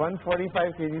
145 kg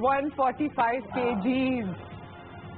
145 kg।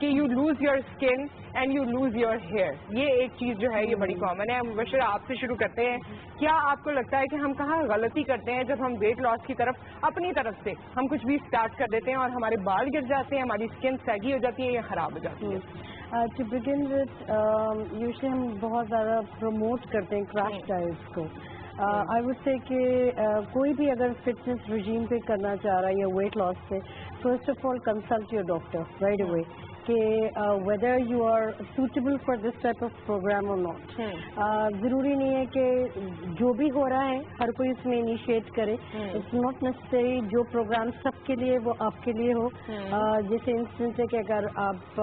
کہ you lose your skin and you lose your hair. یہ ایک چیز جو ہے یہ بڑی کامن ہے. مبشر آپ سے شروع کرتے ہیں, کیا آپ کو لگتا ہے کہ ہم کہاں غلطی کرتے ہیں جب ہم ویٹ لاس کی طرف اپنی طرف سے ہم کچھ بھی اسٹارٹ کر دیتے ہیں اور ہمارے بال گر جاتے ہیں, ہماری اسکن سیگی ہو جاتی ہے یا خراب ہو جاتی ہے؟ ٹو بگن وتھ یوزلی ہم بہت زیادہ پروموٹ کرتے ہیں کریش ڈائٹس کو. آئی وڈ سے کہ کوئی بھی اگر فٹنس رجیم پہ کرنا چاہ رہا ہے یا ویٹ لاس پہ, first of all consult your doctor right away کہ whether you are suitable for this type of programme اور ناٹ. ضروری نہیں ہے کہ جو بھی ہو رہا ہے ہر کوئی اس میں انیشیٹ کرے. اٹس ناٹ نیسسری جو پروگرام سب کے لیے وہ آپ کے لیے ہو. جیسے انسٹنس ہے کہ اگر آپ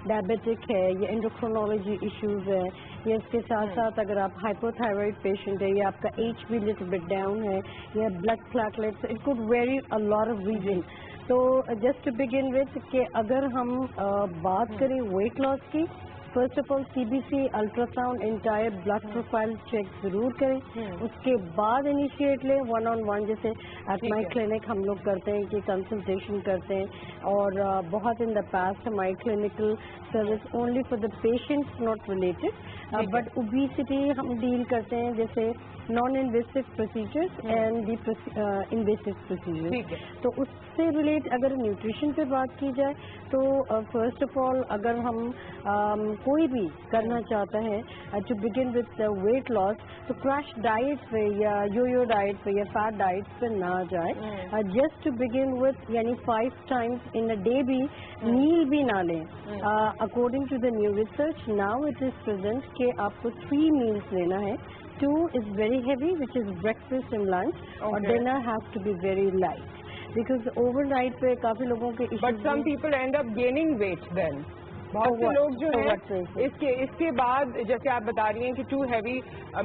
ڈائبیٹک ہے یا انڈوکرونالوجی ایشوز ہے یا اس کے ساتھ ساتھ اگر آپ ہائپوتھائرائڈ پیشنٹ ہے یا آپ کا H be little bit down ہے یا blood platelets, it could very a lot of reason. تو جسٹ ٹو بگن وتھ کہ اگر ہم بات کریں ویٹ لاس کی, first of all C B C ultra sound entire blood profile check ضرور کریں. اس کے بعد انیشیٹ لیں ون آن ون, جیسے ایٹ مائی کلینک ہم لوگ کرتے ہیں کہ کنسلٹیشن کرتے ہیں. اور بہت ان دا پاسٹ ہماری clinical service only for the patients not related, but obesity ہم ڈیل کرتے ہیں جیسے non invasive procedures and the invasive procedures. تو اس سے ریلیٹ اگر نیوٹریشن پہ بات کی جائے تو فرسٹ آف آل اگر ہم کوئی بھی کرنا چاہتا ہے to begin with weight loss تو کریش ڈائٹ پہ یا یو ڈائٹ پہ یا فیٹ ڈائٹ پہ نہ جائے. جسٹ ٹو بگن وتھ یعنی 5 times in a day بھی میل بھی نہ لیں. According to the new research now it is present کہ آپ کو 3 meals لینا ہے. 2 is very heavy, which is breakfast and lunch, اور dinner has to be very light because overnight پہ کافی لوگوں کے But some people end up gaining weight then. بہت سے لوگ جو ہیں اس کے بعد جیسے آپ بتا رہی ہیں کہ 2 heavy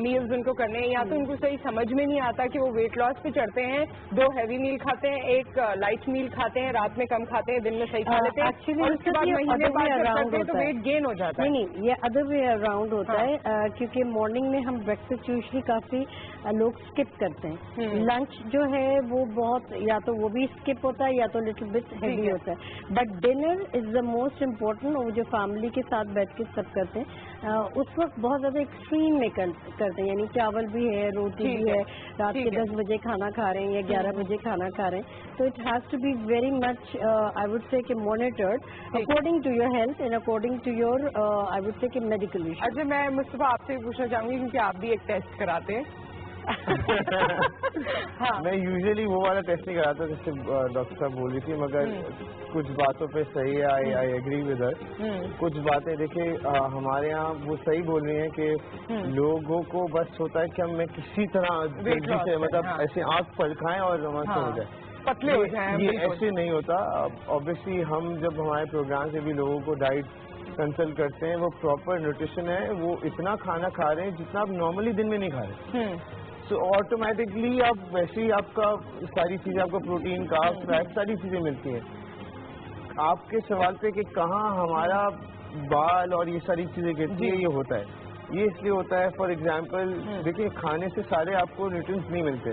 meals ان کو کرنے ہیں, یا تو ان کو صحیح سمجھ میں نہیں آتا کہ وہ ویٹ لاس پہ چڑھتے ہیں, 2 heavy meal کھاتے ہیں, 1 light meal کھاتے ہیں, رات میں کم کھاتے ہیں, دن میں صحیح کھا لیتے ہیں, اور اس کے بعد مہینے بعد کرتے ہیں تو ویٹ گین ہو جاتا ہے. نہیں, یہ ادر وے اراؤنڈ ہوتا ہے کیونکہ مارننگ میں ہم بریکفاسٹ یوزلی کافی لوگ اسکپ کرتے ہیں. لنچ جو ہے وہ بہت یا تو وہ بھی اسکپ ہوتا ہے یا تو لٹل بٹ ہیوی ہوتا ہے. But dinner is the most important, اور جو فیملی کے ساتھ بیٹھ کے سب کرتے ہیں اس وقت بہت زیادہ ایکسٹریم میں کرتے ہیں, یعنی چاول بھی ہے, روٹی بھی ہے, رات کے 10 بجے کھانا کھا رہے ہیں یا 11 بجے کھانا کھا رہے ہیں. تو it has to be very much I would say کہ monitored according to your health and according to your I would say کہ میڈیکل ایشو. اچھا, میں مصطفیٰ آپ سے پوچھنا چاہوں گی کیونکہ آپ بھی ایک ٹیسٹ کراتے ہیں. میں یوزلی وہ والا ٹیسٹ نہیں کراتا جس سے ڈاکٹر صاحب بول رہی تھی, مگر کچھ باتوں پہ صحیح ہے, آئی ایگری ود ہر. کچھ باتیں دیکھیں ہمارے یہاں وہ صحیح بول رہی ہیں کہ لوگوں کو بس ہوتا ہے کہ ہم کسی طرح جلدی سے مطلب ایسے آنکھ پلکائیں اور نماز ہو جائے, پتلے ہو جائیں. یہ ایسے نہیں ہوتا. آبویسلی ہم جب ہمارے پروگرام سے بھی لوگوں کو ڈائٹ کنسلٹ کرتے ہیں, وہ پراپر نیوٹریشن ہے, وہ اتنا کھانا کھا رہے ہیں جتنا آپ نارملی دن میں نہیں کھا رہے. تو آٹومیٹکلی آپ ویسے ہی آپ کا ساری چیزیں, آپ کو پروٹین, کاربس, فیٹ, ساری چیزیں ملتی ہیں. آپ کے سوال پہ کہ کہاں ہمارا بال اور یہ ساری چیزیں گرتی ہیں, یہ ہوتا ہے. یہ اس لیے ہوتا ہے, فار ایگزامپل دیکھیں کھانے سے سارے آپ کو نیوٹرینٹس نہیں ملتے,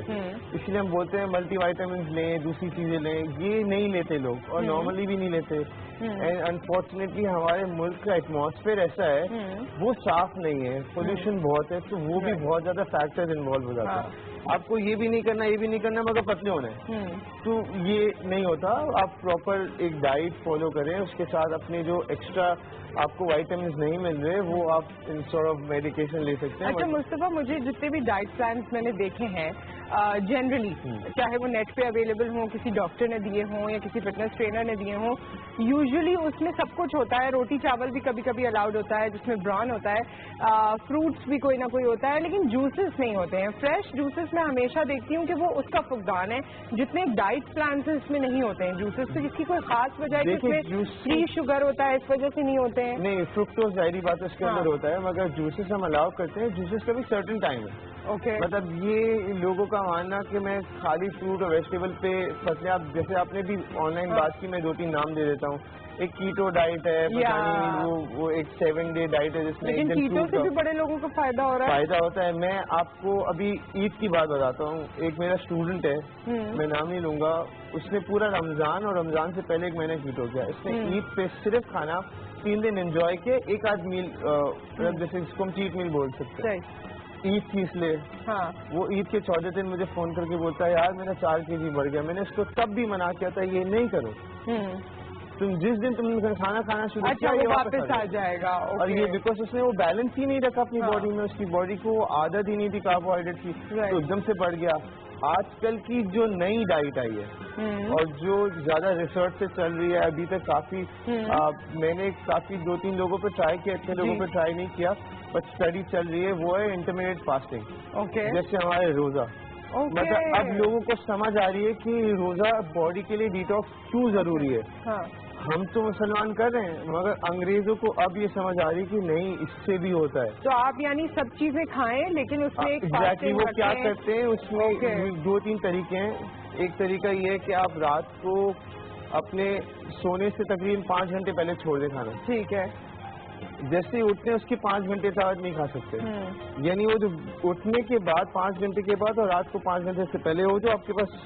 اس لیے ہم بولتے ہیں ملٹی وائٹامنس لیں, دوسری چیزیں لیں. یہ نہیں لیتے لوگ, اور نارملی بھی نہیں لیتے. اینڈ انفارچونیٹلی ہمارے ملک کا ایٹماسفیئر ایسا ہے, وہ صاف نہیں ہے, پولوشن بہت ہے, تو وہ بھی بہت زیادہ فیکٹرز انوالو ہو جاتا ہے. آپ کو یہ بھی نہیں کرنا, یہ بھی نہیں کرنا, مگر پتلے ہونے ہیں, تو یہ نہیں ہوتا. آپ پراپر ایک ڈائٹ فالو کریں, اس کے ساتھ اپنے جو ایکسٹرا آپ کو وائٹامنس نہیں مل رہے وہ آپ انسٹیڈ آف میڈیکیشن لے سکتے ہیں. اچھا مصطفیٰ, مجھے جتنے بھی ڈائٹ پلانس میں نے دیکھے ہیں جنرلی, چاہے وہ نیٹ پہ اویلیبل ہوں, کسی ڈاکٹر نے دیے ہوں یا کسی فٹنس ٹرینر نے دیے ہوں, یوزلی اس میں سب کچھ ہوتا ہے. روٹی چاول بھی کبھی کبھی الاؤڈ ہوتا ہے جس میں بران ہوتا ہے, فروٹس بھی کوئی نہ کوئی ہوتا ہے, لیکن جوسز نہیں ہوتے ہیں. فریش جوسز میں ہمیشہ دیکھتی ہوں کہ وہ اس کا فقدان ہے, جتنے ڈائٹ پلانس اس میں نہیں ہوتے ہیں جوسز سے, جس کی کوئی خاص وجہ ہے کہ اس میں فری شوگر ہوتا ہے, اس وجہ سے نہیں ہوتے ہیں. نہیں, فروکٹوز ظاہری بات اس کے اندر ہوتا ہے, مگر جوسز ہم الاؤ کرتے ہیں. جوسز کا بھی سرٹن ٹائم ہے. مطلب یہ لوگوں کا ماننا کہ میں خالی فروٹ اور ویجیٹیبل پہ فصلیں، آپ جیسے آپ نے بھی آن لائن بات کی، میں 2-3 نام دے دیتا ہوں. ایک کیٹو ڈائٹ ہے، وہ ایک 7 ڈے ڈائٹ ہے جس میں کیٹو سے بھی بڑے لوگوں کو فائدہ ہو رہا ہے. فائدہ ہوتا ہے. میں آپ کو ابھی عید کی بات بتاتا ہوں. ایک میرا اسٹوڈنٹ ہے، میں نام نہیں لوں گا، اس نے پورا رمضان اور رمضان سے پہلے 1 مہینہ کیٹو کیا. اس نے عید پہ صرف کھانا 3 دن انجوائے کے، 1 آدھ میل جیسے اس کو ہم چیٹ میل بول سکتے ہیں. عید تھی اس لیے وہ عید کے 14 دن مجھے فون کر کے بولتا ہے یار میرا 4 kg بڑھ گیا. میں نے اس کو تب بھی منع کیا تھا یہ نہیں کرو، تم جس دن تم نے کھانا شروع کیا یہ واپس آ جائے گا. اور یہ بیکاز اس نے وہ بیلنس ہی نہیں رکھا اپنی باڈی میں، اس کی باڈی کو عادت ہی نہیں تھی کاربوہائیڈریٹ کی، تو ایک دم سے بڑھ گیا. آج کل کی جو نئی ڈائٹ آئی ہے اور جو زیادہ ریسرچ سے چل رہی ہے، ابھی تک کافی میں نے کافی 2-3 لوگوں پہ ٹرائی کیا، اتنے لوگوں پہ ٹرائی نہیں کیا، پر اسٹڈی چل رہی ہے، وہ ہے انٹرمیڈیٹ فاسٹنگ. جیسے ہمارے روزہ، مطلب اب لوگوں کو سمجھ آ رہی ہے کہ روزہ باڈی کے لیے ڈیٹاکس کیوں ضروری ہے. ہم تو مسلمان کر رہے ہیں مگر انگریزوں کو اب یہ سمجھ آ رہی ہے کہ نہیں اس سے بھی ہوتا ہے. تو آپ یعنی سب چیزیں کھائیں لیکن اس میں ایگزیکٹلی وہ کیا کرتے ہیں، اس میں 2-3 طریقے ہیں. ایک طریقہ یہ ہے کہ آپ رات کو اپنے سونے سے تقریباً 5 گھنٹے پہلے چھوڑ دیں کھانا. ٹھیک ہے. جیسے ہی اٹھتے ہیں اس کے 5 گھنٹے بعد نہیں کھا سکتے. یعنی وہ جو اٹھنے کے بعد 5 گھنٹے کے بعد اور رات کو 5 گھنٹے سے پہلے وہ جو آپ کے پاس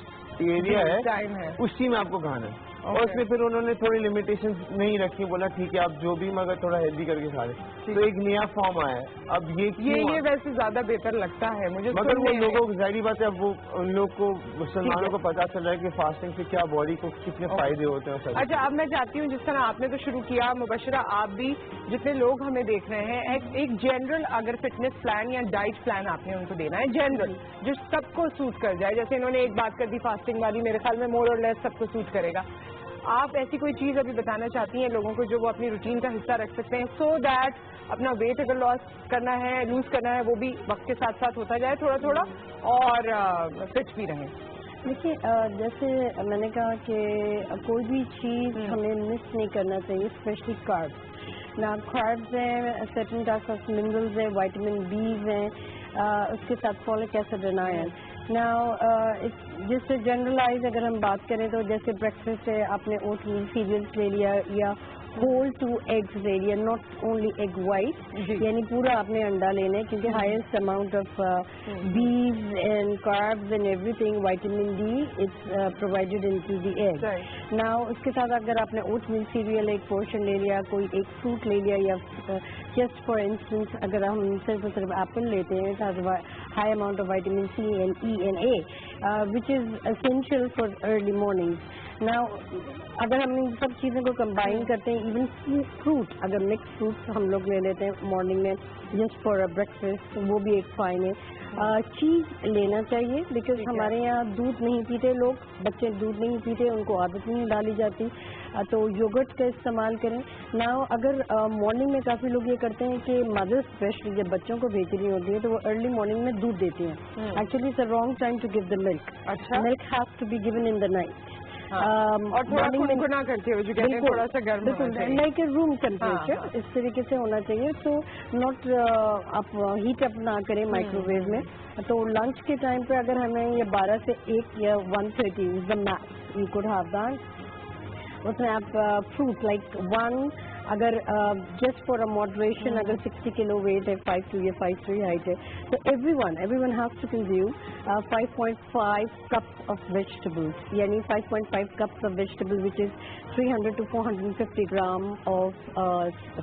ایریا ہے اسی میں آپ کو کھانا ہے. اور اس میں پھر انہوں نے تھوڑی لمیٹیشن نہیں رکھی، بولا ٹھیک ہے آپ جو بھی مگر تھوڑا ہیلدی کر کے کھا لیں. تو ایک نیا فارم آیا ہے. اب یہ ویسے زیادہ بہتر لگتا ہے مجھے، مگر وہ لوگوں کو ظاہری بات ہے اب وہ ان لوگ کو مسلمانوں کو پتا چل رہا ہے کہ فاسٹنگ سے کیا باڈی کو کتنے فائدے ہوتے ہیں. اچھا اب میں چاہتی ہوں جس طرح آپ نے تو شروع کیا، مبشرہ آپ بھی جتنے لوگ ہمیں دیکھ رہے ہیں، ایک جنرل اگر فٹنس پلان یا ڈائٹ پلان آپ نے ان کو دینا ہے جنرل جو سب کو سوٹ کر جائے. جیسے انہوں نے ایک بات کر دی فاسٹنگ والی، میرے خیال میں مور اور لیس سب کو سوٹ کرے گا. آپ ایسی کوئی چیز ابھی بتانا چاہتی ہیں لوگوں کو جو وہ اپنی روٹین کا حصہ رکھ سکتے ہیں سو دیٹ اپنا ویٹ اگر لوز کرنا ہے وہ بھی وقت کے ساتھ ساتھ ہوتا جائے تھوڑا تھوڑا اور فٹ بھی رہیں. دیکھیے جیسے میں نے کہا کہ کوئی بھی چیز ہمیں مس نہیں کرنا چاہیے، اسپیشلی کاربس. نا کاربس ہیں، سرٹن ٹائپس آف منرلز ہیں، وائٹامن بیز ہیں، اس کے ساتھ فولک ایسڈ اینڈ آئرن. جس سے جنرلائز اگر ہم بات کریں تو جیسے بریکفاسٹ ہے آپ نے اوٹ میل سیریلس لے لیا یا ہول 2 ایگز لے لیا، ناٹ اونلی ایگ وائٹ، یعنی پورا آپ نے انڈا لینا ہے کیونکہ ہائیسٹ اماؤنٹ آف بیز and carbs and everything vitamin D it's provided in to the egg. Now اس کے ساتھ اگر آپ نے اوٹ میل سیریل ایک پورشن لے لیا، کوئی ایک فروٹ لے لیا، یا جسٹ فار انسٹنس اگر ہم صرف ایپل لیتے ہیں high amount of vitamin C and E and A which is essential for early morning. Now اگر ہم ان سب چیزوں کو کمبائن کرتے ہیں، ایون فروٹ اگر مکس فروٹس ہم لوگ لے لیتے ہیں مارننگ میں جسٹ فار بریکفاسٹ، وہ بھی ایک فائن ہے. چیز لینا چاہیے بیکاز ہمارے یہاں دودھ نہیں پیتے لوگ، بچے دودھ نہیں پیتے، ان کو عادت نہیں ڈالی جاتی، تو یوگرٹ کا استعمال کریں. اگر مارننگ میں کافی لوگ یہ کرتے ہیں کہ مدرس اسپیشلی جب بچوں کو بھیج رہی ہوتی ہے تو وہ ارلی مارننگ میں دودھ دیتی ہیں. Actually it's a wrong time to give the milk. Milk has to be given in the night اور تھوڑا کرتے ہوئے تھوڑا سا گرم لائک اے روم ٹیمپریچر اس طریقے سے ہونا چاہیے. تو ناٹ آپ ہیٹ اپ نہ کریں مائکرو ویو میں. تو لنچ کے ٹائم پہ اگر ہمیں یہ 12 سے 1 یا 1:30 is the max you could have that. اس میں آپ فروٹ لائک 1 اگر جسٹ فار اے ماڈریشن اگر 60 کلو ویٹ ہے، 5'2" یا 5'3" ہائٹ ہے تو everyone has to consume 5.5 cups of vegetables، یعنی 5.5 cups of vegetable which is 300 to 450 grams of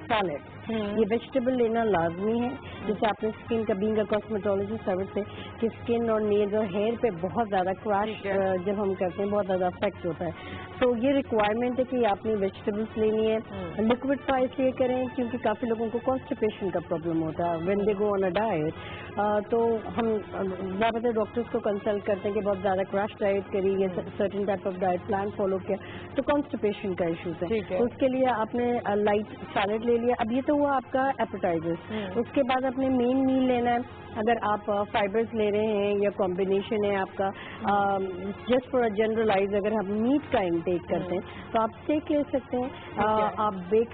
salad. یہ ویجیٹیبل لینا لازمی ہے. جیسے آپ نے اسکن کا بینگ کاسمیٹولوجسٹ سروس سے کہ اسکن اور نیلز اور ہیئر پہ بہت زیادہ کریش جب ہم کرتے ہیں بہت زیادہ افیکٹ ہوتا ہے. تو یہ ریکوائرمنٹ ہے کہ آپ نے ویجیٹیبلس لینی ہے. لکوڈ فرائی اس لیے کریں کیونکہ کافی لوگوں کو کانسٹیپیشن کا پرابلم ہوتا ہے when they go on a diet. تو ہم زیادہ تر ڈاکٹرس کو کنسلٹ کرتے ہیں کہ بہت زیادہ کریش ڈائٹ کری یا certain type of diet plan follow کیا تو کانسٹیپیشن کا ایشوز ہے. تو اس کے لیے آپ نے لائٹ سیلڈ لے لیا. اب یہ تو ہوا آپ کا ایپیٹائزر. اس کے بعد اپنے مین میل لینا ہے. اگر آپ فائبرز لے رہے ہیں یا کمبینیشن ہے آپ کا جسٹ فار جنرلائز اگر ہم میٹ کا انٹیک کرتے ہیں تو آپ اسٹیک لے سکتے ہیں. آپ بیک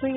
3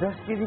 10 kg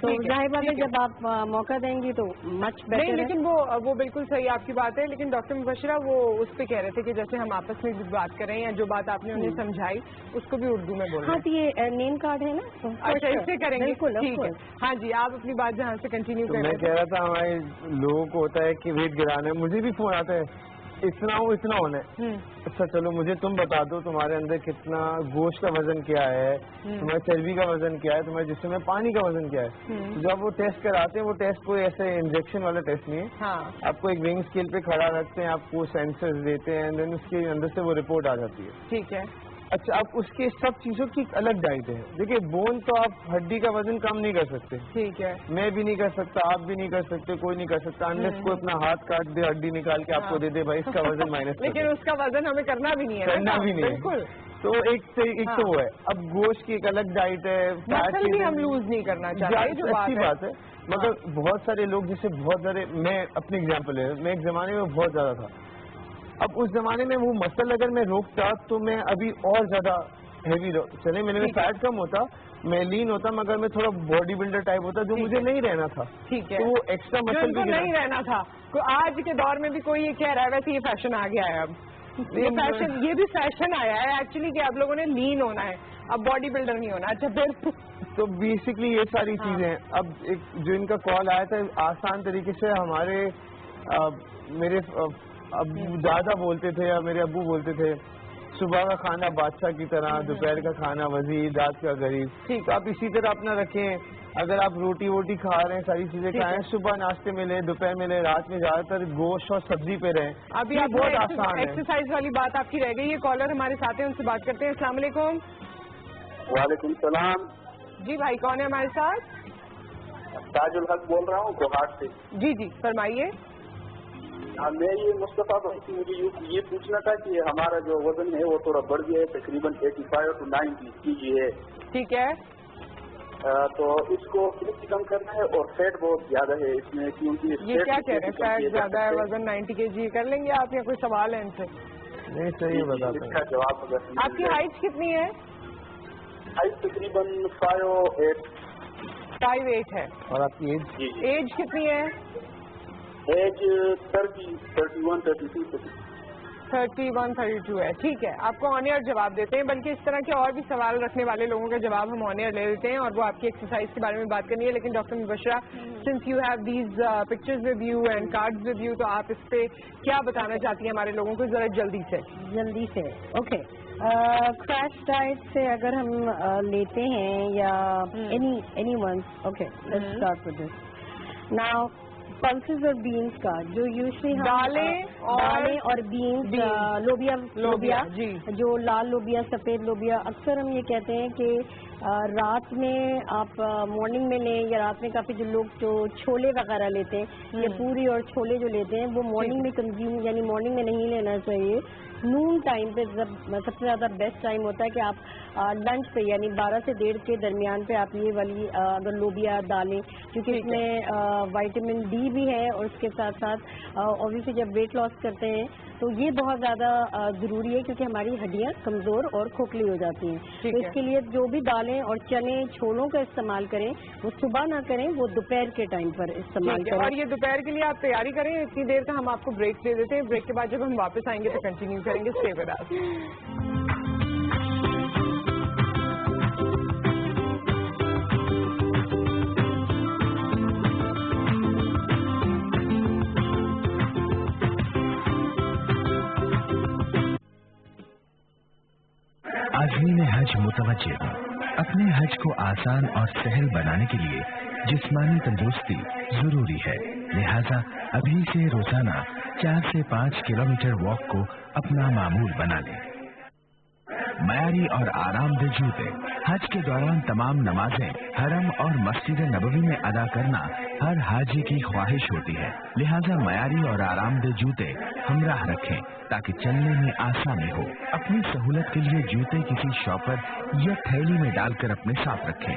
تو ظاہر بات ہے جب آپ موقع دیں گی تو مچ بیٹر نہیں، لیکن وہ بالکل صحیح آپ کی بات ہے. لیکن ڈاکٹر مبشرہ وہ اس پہ کہہ رہے تھے کہ جیسے ہم آپس میں بات کر رہے ہیں یا جو بات آپ نے انہیں سمجھائی اس کو بھی اردو میں بولیں. ہاں تو یہ نیم کارڈ ہے نا. اچھا اس سے کریں گے. ٹھیک ہے. ہاں جی آپ اپنی بات جہاں سے کنٹینیو کر رہے میں ہیں. کہہ رہا تھا ہمارے لوگوں کو ہوتا ہے کہ ویٹ گرانا ہے. مجھے بھی فون آتا ہے اتنا ہو اتنا ہونا ہے. اچھا چلو مجھے تم بتا دو تمہارے اندر کتنا گوشت کا وزن کیا ہے, تمہارے چربی کا وزن کیا ہے, تمہارے جسم میں پانی کا وزن کیا ہے. جب وہ ٹیسٹ کراتے ہیں وہ ٹیسٹ کوئی ایسے انجیکشن والا ٹیسٹ نہیں ہے. آپ کو ایک وینگ اسکیل پہ کھڑا رکھتے ہیں, آپ کو سینسر دیتے ہیں, دین اس کے اندر سے وہ رپورٹ آ جاتی ہے. ٹھیک ہے. اچھا اب اس کے سب چیزوں کی ایک الگ ڈائٹ ہے. دیکھیے بون تو آپ ہڈی کا وزن کم نہیں کر سکتے. ٹھیک ہے. میں بھی نہیں کر سکتا, آپ بھی نہیں کر سکتے, کوئی نہیں کر سکتا انلیس کوئی اپنا ہاتھ کاٹ دے, ہڈی نکال کے آپ کو دے دے بھائی اس کا وزن مائنس. لیکن اس کا وزن ہمیں کرنا بھی نہیں ہے. کرنا بھی نہیں ہے. بالکل. تو ایک تو وہ ہے. اب گوشت کی ایک الگ ڈائٹ ہے. مسل بھی ہم لوز نہیں کرنا چاہتے, جو اچھی بات ہے. مگر بہت سارے لوگ جسے بہت زیادہ, میں اپنی اگزامپل ہے, میں ایک زمانے میں بہت زیادہ تھا. اب اس زمانے میں وہ مسل اگر میں روکتا تو میں ابھی اور زیادہ ہیوی چلے, میرے میں فیٹ کم ہوتا, میں لین ہوتا, مگر میں تھوڑا باڈی بلڈر ٹائپ ہوتا جو مجھے نہیں رہنا تھا. ٹھیک ہے. تو وہ ایکسٹرا مسل بھی نہیں رہنا تھا. آج کے دور میں بھی کوئی یہ کہہ رہا ہے ویسے یہ فیشن آ گیا ہے. اب یہ بھی فیشن آیا ہے ایکچولی کہ اب لوگوں نے لین ہونا ہے, اب باڈی بلڈر نہیں ہونا. اچھا پھر تو بیسکلی یہ ساری چیزیں ہیں. اب ایک جو ان کا کال آیا تھا آسان طریقے سے, ہمارے میرے ابو دادا بولتے تھے یا میرے ابو بولتے تھے صبح کا کھانا بادشاہ کی طرح, دوپہر کا کھانا وزیر, رات کا غریب. تو آپ اسی طرح اپنا رکھیں. اگر آپ روٹی ووٹی کھا رہے ہیں, ساری چیزیں کھائیں, صبح ناشتے میں لیں, دوپہر میں لیں, رات میں زیادہ تر گوشت اور سبزی پہ رہیں. ابھی آپ بہت آسان ہے. ایکسرسائز والی بات آپ کی رہ گئی. یہ کالر ہمارے ساتھ ہیں, ان سے بات کرتے ہیں. السلام علیکم. وعلیکم السلام. جی بھائی کون ہے ہمارے ساتھ؟ تاج الحق بول رہا ہوں کوہاٹ سے. جی فرمائیے. میں یہ مصطفیٰ بھائی سے مجھے یہ پوچھنا تھا کہ ہمارا جو وزن ہے وہ تھوڑا بڑھ گیا ہے, تقریباً 85 to 90 kg ہے. ٹھیک ہے. تو اس کو کم کرنا ہے اور فیٹ بہت زیادہ ہے اس میں, کیونکہ یہ کیا کہہ رہے ہیں فیٹ زیادہ ہے, وزن 90 kg کر لیں گے آپ, یا کوئی سوال ہے ان سے؟ نہیں صحیح بتا اس کا جواب آپ کی ہائٹ کتنی ہے؟ ہائٹ تقریباً 5'8" ہے. اور آپ کی ایج کتنی ہے؟ ایج 31, 32. 31, 32 ہے. ٹھیک ہے, آپ کو آن ایئر جواب دیتے ہیں, بلکہ اس طرح کے اور بھی سوال رکھنے والے لوگوں کا جواب ہم آن ایئر لے لیتے ہیں, اور وہ آپ کی ایکسرسائز کے بارے میں بات کرنی ہے. لیکن doctor Mubashira, since you have these pictures with you and cards with you, تو آپ اس پہ کیا بتانا چاہتی ہیں ہمارے لوگوں کو ذرا جلدی سے؟ اوکے. کریش ڈائٹ سے اگر ہم لیتے ہیں یا anyone, okay let's start with this now. Pulses اور بینس کا جو یوزلی دالیں اور بینس, لوبیا جو لال لوبیا, سفید لوبیا, اکثر ہم یہ کہتے ہیں کہ رات میں آپ مارننگ میں لیں, یا رات میں کافی جو لوگ جو چھولے وغیرہ لیتے ہیں یا پوری اور چھولے جو لیتے ہیں وہ مارننگ میں کنزیوم, یعنی مارننگ میں نہیں لینا چاہیے. نون ٹائم پہ سب سے زیادہ بیسٹ ٹائم ہوتا ہے کہ آپ لنچ پہ یعنی 12 سے 1:30 کے درمیان پہ آپ یہ والی اگر لوبیا ڈالیں, کیونکہ اس میں وائٹامن ڈی بھی ہے, اور اس کے ساتھ ساتھ اوبویسلی جب ویٹ لاس کرتے ہیں تو یہ بہت زیادہ ضروری ہے, کیونکہ ہماری ہڈیاں کمزور اور کھوکھلی ہو جاتی ہیں. تو اس کے لیے جو بھی دالیں اور چنے چھولوں کا استعمال کریں وہ صبح نہ کریں, وہ دوپہر کے ٹائم پر استعمال کریں. اور یہ دوپہر کے لیے آپ تیاری کریں. اتنی دیر کا ہم آپ کو بریک دے دیتے ہیں, بریک کے بعد جب ہم واپس آئیں گے تو کنٹینیو کریں گے. Stay with us. عازمین حج متوجہ, اپنے حج کو آسان اور سہل بنانے کے لیے جسمانی تندرستی ضروری ہے, لہذا ابھی سے روزانہ 4 سے 5 کلومیٹر واک کو اپنا معمول بنا لیں. معیاری اور آرام دہ جوتے. حج کے دوران تمام نمازیں حرم اور مسجد نبوی میں ادا کرنا ہر حاجی کی خواہش ہوتی ہے, لہذا معیاری اور آرام دہ جوتے ہمراہ رکھیں تاکہ چلنے میں آسانی ہو. اپنی سہولت کے لیے جوتے کسی شاپر یا تھیلی میں ڈال کر اپنے ساتھ رکھیں.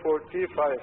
45।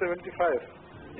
75।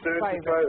75।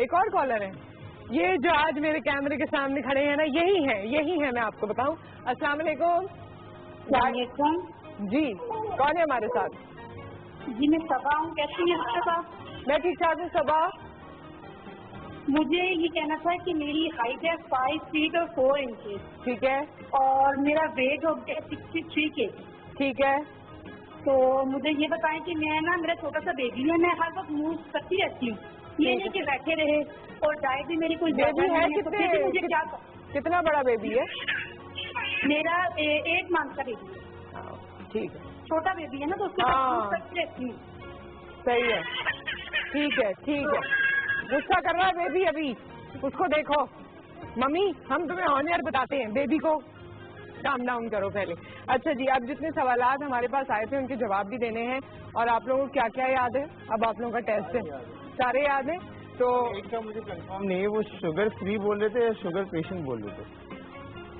ایک اور کالر ہے. یہ جو آج میرے کیمرے کے سامنے کھڑے ہیں نا یہی ہے میں آپ کو بتاؤں. السلام علیکم. السلام علیکم. جی کون ہے ہمارے ساتھ؟ جی میں صبا ہوں. کیسی ہیں صبا؟ میں ٹھیک ٹھاک ہوں صبا. مجھے یہ کہنا تھا کہ میری ہائٹ ہے 5 فیٹ اور 4 انچز. ٹھیک ہے. اور میرا ویٹ ہو گیا 63 کے. ٹھیک ہے. تو مجھے یہ بتائیں کہ میں نا میرا چھوٹا سا بیبی ہے, میں ہر وقت موو کرتی رہتی ہوں, یہ نہیں کہ بیٹھے رہے, اور ڈائٹ بھی میری کوئی بیبی ہے. مجھے کیا کتنا بڑا بیبی ہے؟ میرا 8 منتھ کا بیبی ہے. ٹھیک ہے. چھوٹا بیبی ہے نا تو اس کو موو کرتی رہتی ہوں. صحیح ہے. ٹھیک ہے. غصہ کر رہا ہے بیبی ابھی, اس کو دیکھو. ممی ہم تمہیں آنر بتاتے ہیں, بیبی کو کام ڈاؤن کرو پہلے. اچھا جی, اب جتنے سوالات ہمارے پاس آئے تھے ان کے جواب بھی دینے ہیں. اور آپ لوگوں کو کیا کیا یاد ہے؟ اب آپ لوگوں کا ٹیسٹ ہے, سارے یاد ہیں. تو ایک کا مجھے کنفرم نہیں ہے, وہ شوگر فری بول رہے تھے یا شوگر پیشنٹ بول رہے تھے؟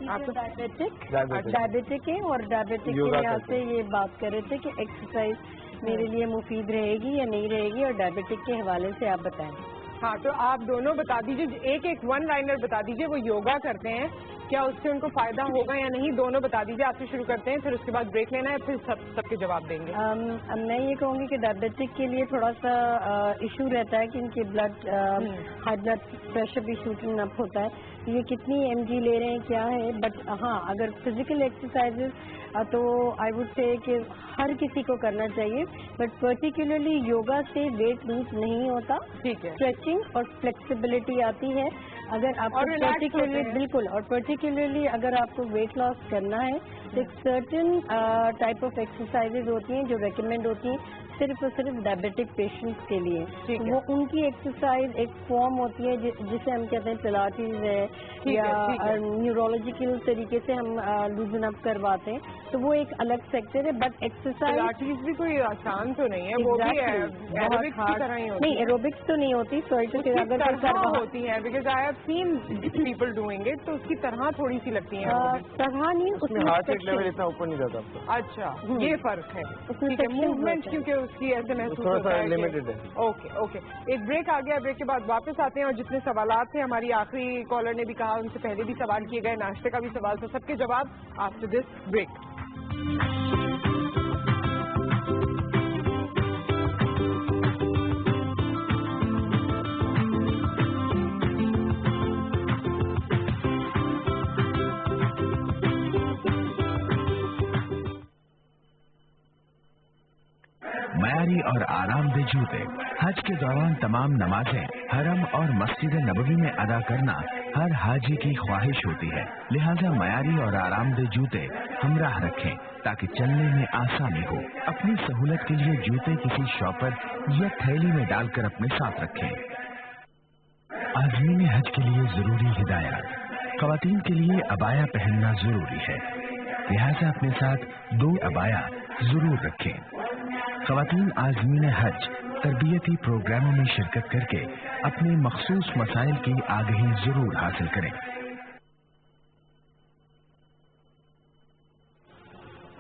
آپ ڈائبیٹک ہے, اور ڈائبیٹک کے لحاظ سے یہ بات کر رہے تھے کہ ایکسرسائز میرے لیے مفید رہے گی یا نہیں رہے گی, اور ڈائبیٹک کے حوالے سے آپ بتائیں. ہاں تو آپ دونوں بتا دیجیے, ایک ون لائنر بتا دیجیے. وہ یوگا کرتے ہیں, کیا اس سے ان کو فائدہ ہوگا یا نہیں, دونوں بتا دیجیے. آپ سے شروع کرتے ہیں, پھر اس کے بعد بریک لینا ہے, پھر سب کے جواب دیں گے. میں یہ کہوں گی کہ ڈائبیٹک کے لیے تھوڑا سا ایشو رہتا ہے کہ ان کی ہائی بلڈ پریشر بھی شوٹنگ اپ ہوتا ہے. یہ کتنی mg لے رہے ہیں کیا ہے, بٹ ہاں اگر فزیکل ایکسرسائزز تو آئی وڈ سے کہ ہر کسی کو کرنا چاہیے, بٹ پرٹیکولرلی یوگا سے ویٹ لوز نہیں ہوتا. ٹھیک ہے. اسٹریچنگ اور فلیکسیبلٹی آتی ہے. اگر آپ کو پرٹیکولرلی بالکل, اور پرٹیکولرلی اگر آپ کو ویٹ لاس کرنا ہے تو ایک سرٹن ٹائپ آف ایکسرسائزز ہوتی ہیں جو ریکمینڈ ہوتی ہیں صرف اور صرف ڈائبیٹک پیشنٹس کے لیے. وہ ان کی ایکسرسائز ایک فارم ہوتی ہے جسے ہم کہتے ہیں پلاٹیز ہے, یا نیورولوجیکل طریقے سے ہم لوزن اپ کرواتے ہیں, تو وہ ایک الگ سیکٹر ہے. بٹ ایکسرسائز پلاٹیز بھی کوئی آسان تو نہیں ہے, وہ بھی ایروبکس کی طرح ہی ہوتی ہے. نہیں, ایروبکس تو نہیں ہوتی, اگر ہوتی ہے because I have seen people doing it, تو اس کی طرح تھوڑی سی لگتی ہے. طرح نہیں, اس میں ہارٹ ریٹ لیول اتنا اوپر نہیں جاتا. اچھا, یہ فرق ہے. موومنٹ کیونکہ اس کی ایسے محسوس ہوتا ہے. لمیٹڈ ہے. اوکے. ایک بریک آ گیا, بریک کے بعد واپس آتے ہیں. اور جتنے سوالات تھے, ہماری آخری کالر نے بھی کہا, ان سے پہلے بھی سوال کیے گئے, ناشتے کا بھی سوال تھا, سب کے جواب آفٹر دس بریک. معیاری اور آرام دہ جوتے. حج کے دوران تمام نمازیں حرم اور مسجد نبوی میں ادا کرنا ہر حاجی کی خواہش ہوتی ہے, لہذا معیاری اور آرام دہ جوتے ہمراہ رکھیں تاکہ چلنے میں آسانی ہو. اپنی سہولت کے لیے جوتے کسی شاپر یا تھیلی میں ڈال کر اپنے ساتھ رکھیں. عازمین حج کے لیے ضروری ہدایات. خواتین کے لیے عبایا پہننا ضروری ہے, لہذا اپنے ساتھ 2 عبایا ضرور رکھیں. خواتین عازمین حج تربیتی پروگراموں میں شرکت کر کے اپنے مخصوص مسائل کی آگہی ضرور حاصل کریں.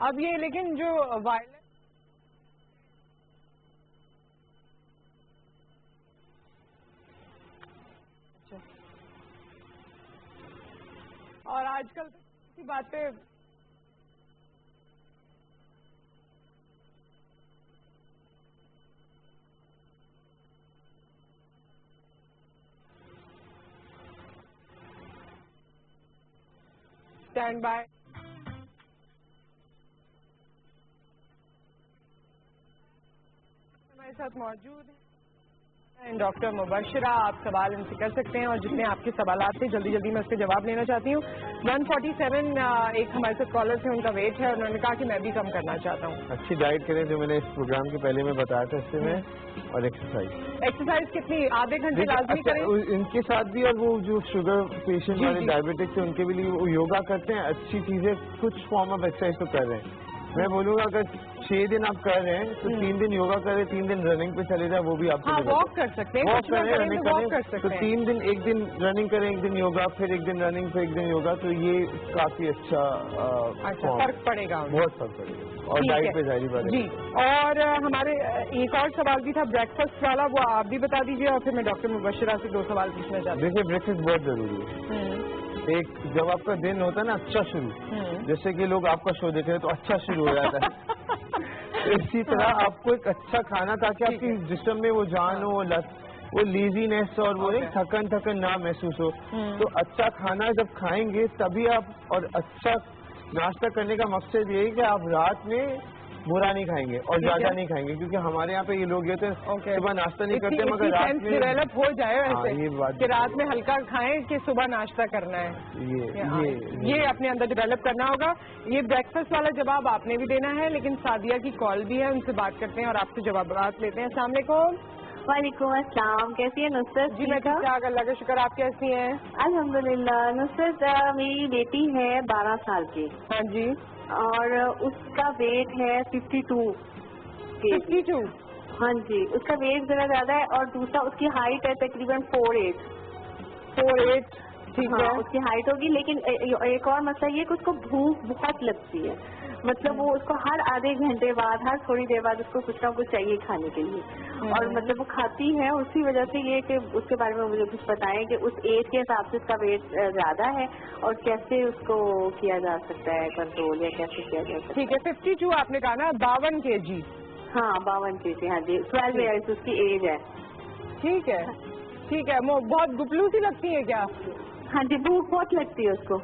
اب یہ لیکن جو وائلنس اور آج کل کی باتیں اسٹینڈ بائی. ہمارے ساتھ موجود ہیں ڈاکٹر مبشرہ. آپ سوال ان سے کر سکتے ہیں, اور جتنے آپ کے سوالات تھے جلدی جلدی میں اس کے جواب لینا چاہتی ہوں. 147 ایک ہمارے ساتھ کالر تھے, ان کا ویٹ ہے, انہوں نے کہا کہ میں بھی کم کرنا چاہتا ہوں. اچھی ڈائٹ کریں جو میں نے اس پروگرام کے پہلے میں بتایا تھا, اس سے میں, اور ایکسرسائز کتنی, آدھے گھنٹے لازمی کریں ان کے ساتھ بھی. اور وہ جو شوگر پیشنٹ والے ڈائبیٹک تھے ان کے بھی لیے وہ یوگا کرتے ہیں, اچھی چیزیں, کچھ فارم آف ایکسرسائز تو کر رہے ہیں. میں بولوں گا اگر 6 دن آپ کر رہے ہیں تو 3 دن یوگا کریں, 3 دن رننگ پہ چلے جائیں, وہ بھی آپ واک کر سکتے ہیں, واک کریں, رننگ کریں, تو 3 دن, 1 دن رننگ کریں, 1 دن یوگا, پھر 1 دن رننگ, پھر 1 دن یوگا, تو یہ کافی اچھا فرق پڑے گا, بہت فرق پڑے گا. اور ڈائٹ پہ ظاہری بات ہے. جی, اور ہمارے ایک اور سوال بھی تھا بریک فاسٹ والا, وہ آپ بھی بتا دیجیے, اور پھر میں ڈاکٹر مبشرہ سے 2 سوال پوچھنا چاہتی ہوں. دیکھیے بریک فاسٹ بہت ضروری ہے. ایک جب آپ کا دن ہوتا ہے نا اچھا شروع, جیسے کہ لوگ آپ کا شو دیکھ رہے ہیں تو اچھا شروع ہو جاتا ہے, اسی طرح آپ کو ایک اچھا کھانا تاکہ آپ کی جسم میں وہ جان ہو, وہ لیزینس اور وہ تھکن نہ محسوس ہو. تو اچھا کھانا جب کھائیں گے تبھی آپ, اور اچھا ناشتہ کرنے کا مقصد یہ ہے کہ آپ رات میں برا نہیں کھائیں گے اور زیادہ نہیں کھائیں گے, کیونکہ ہمارے یہاں پہ یہ لوگ یہ ہوتے ہیں صبح ناشتہ نہیں کرتے مگر رات میں ڈیولپ ہو جائے ویسے یہ بات کہ رات میں ہلکا کھائیں کہ صبح ناشتہ کرنا ہے, یہ اپنے اندر ڈیولپ کرنا ہوگا. یہ بریک فاسٹ والا جواب آپ نے بھی دینا ہے, لیکن سعدیہ کی کال بھی ہے, ان سے بات کرتے ہیں اور آپ سے جوابات لیتے ہیں. السلام علیکم. وعلیکم السلام, کیسی ہے نصرت؟ جی میں ٹھیک ٹھاک, اللہ کا شکر, آپ کیسی ہیں؟ الحمدللہ. نصرت میری بیٹی ہے 12 سال کی. ہاں جی. اور اس کا ویٹ ہے 52. 52؟ ہاں جی, اس کا ویٹ ذرا زیادہ ہے, اور دوسرا اس کی ہائٹ ہے تقریباً 4'8". 4'8" ٹھیک ہے, اس کی ہائٹ ہوگی. لیکن ایک اور مسئلہ یہ کہ اس کو بھوک بہت لگتی ہے, مطلب وہ اس کو ہر آدھے گھنٹے بعد, ہر تھوڑی دیر بعد اس کو کچھ نہ کچھ چاہیے کھانے کے لیے, اور مطلب وہ کھاتی ہے. اسی وجہ سے یہ کہ اس کے بارے میں مجھے کچھ بتائیں کہ اس ایج کے حساب سے اس کا ویٹ زیادہ ہے اور کیسے اس کو کیا جا سکتا ہے کنٹرول, یا کیسے کیا جا سکتا ہے. ٹھیک ہے, 52 آپ نے کہا نا, 52 kg. ہاں 52 kg, ہاں جی, 12 ایئرس اس کی ایج ہے. ٹھیک ہے, ٹھیک ہے. وہ بہت گپلو سی لگتی ہے کیا؟ ہاں جی, بھوک بہت لگتی ہے اس کو.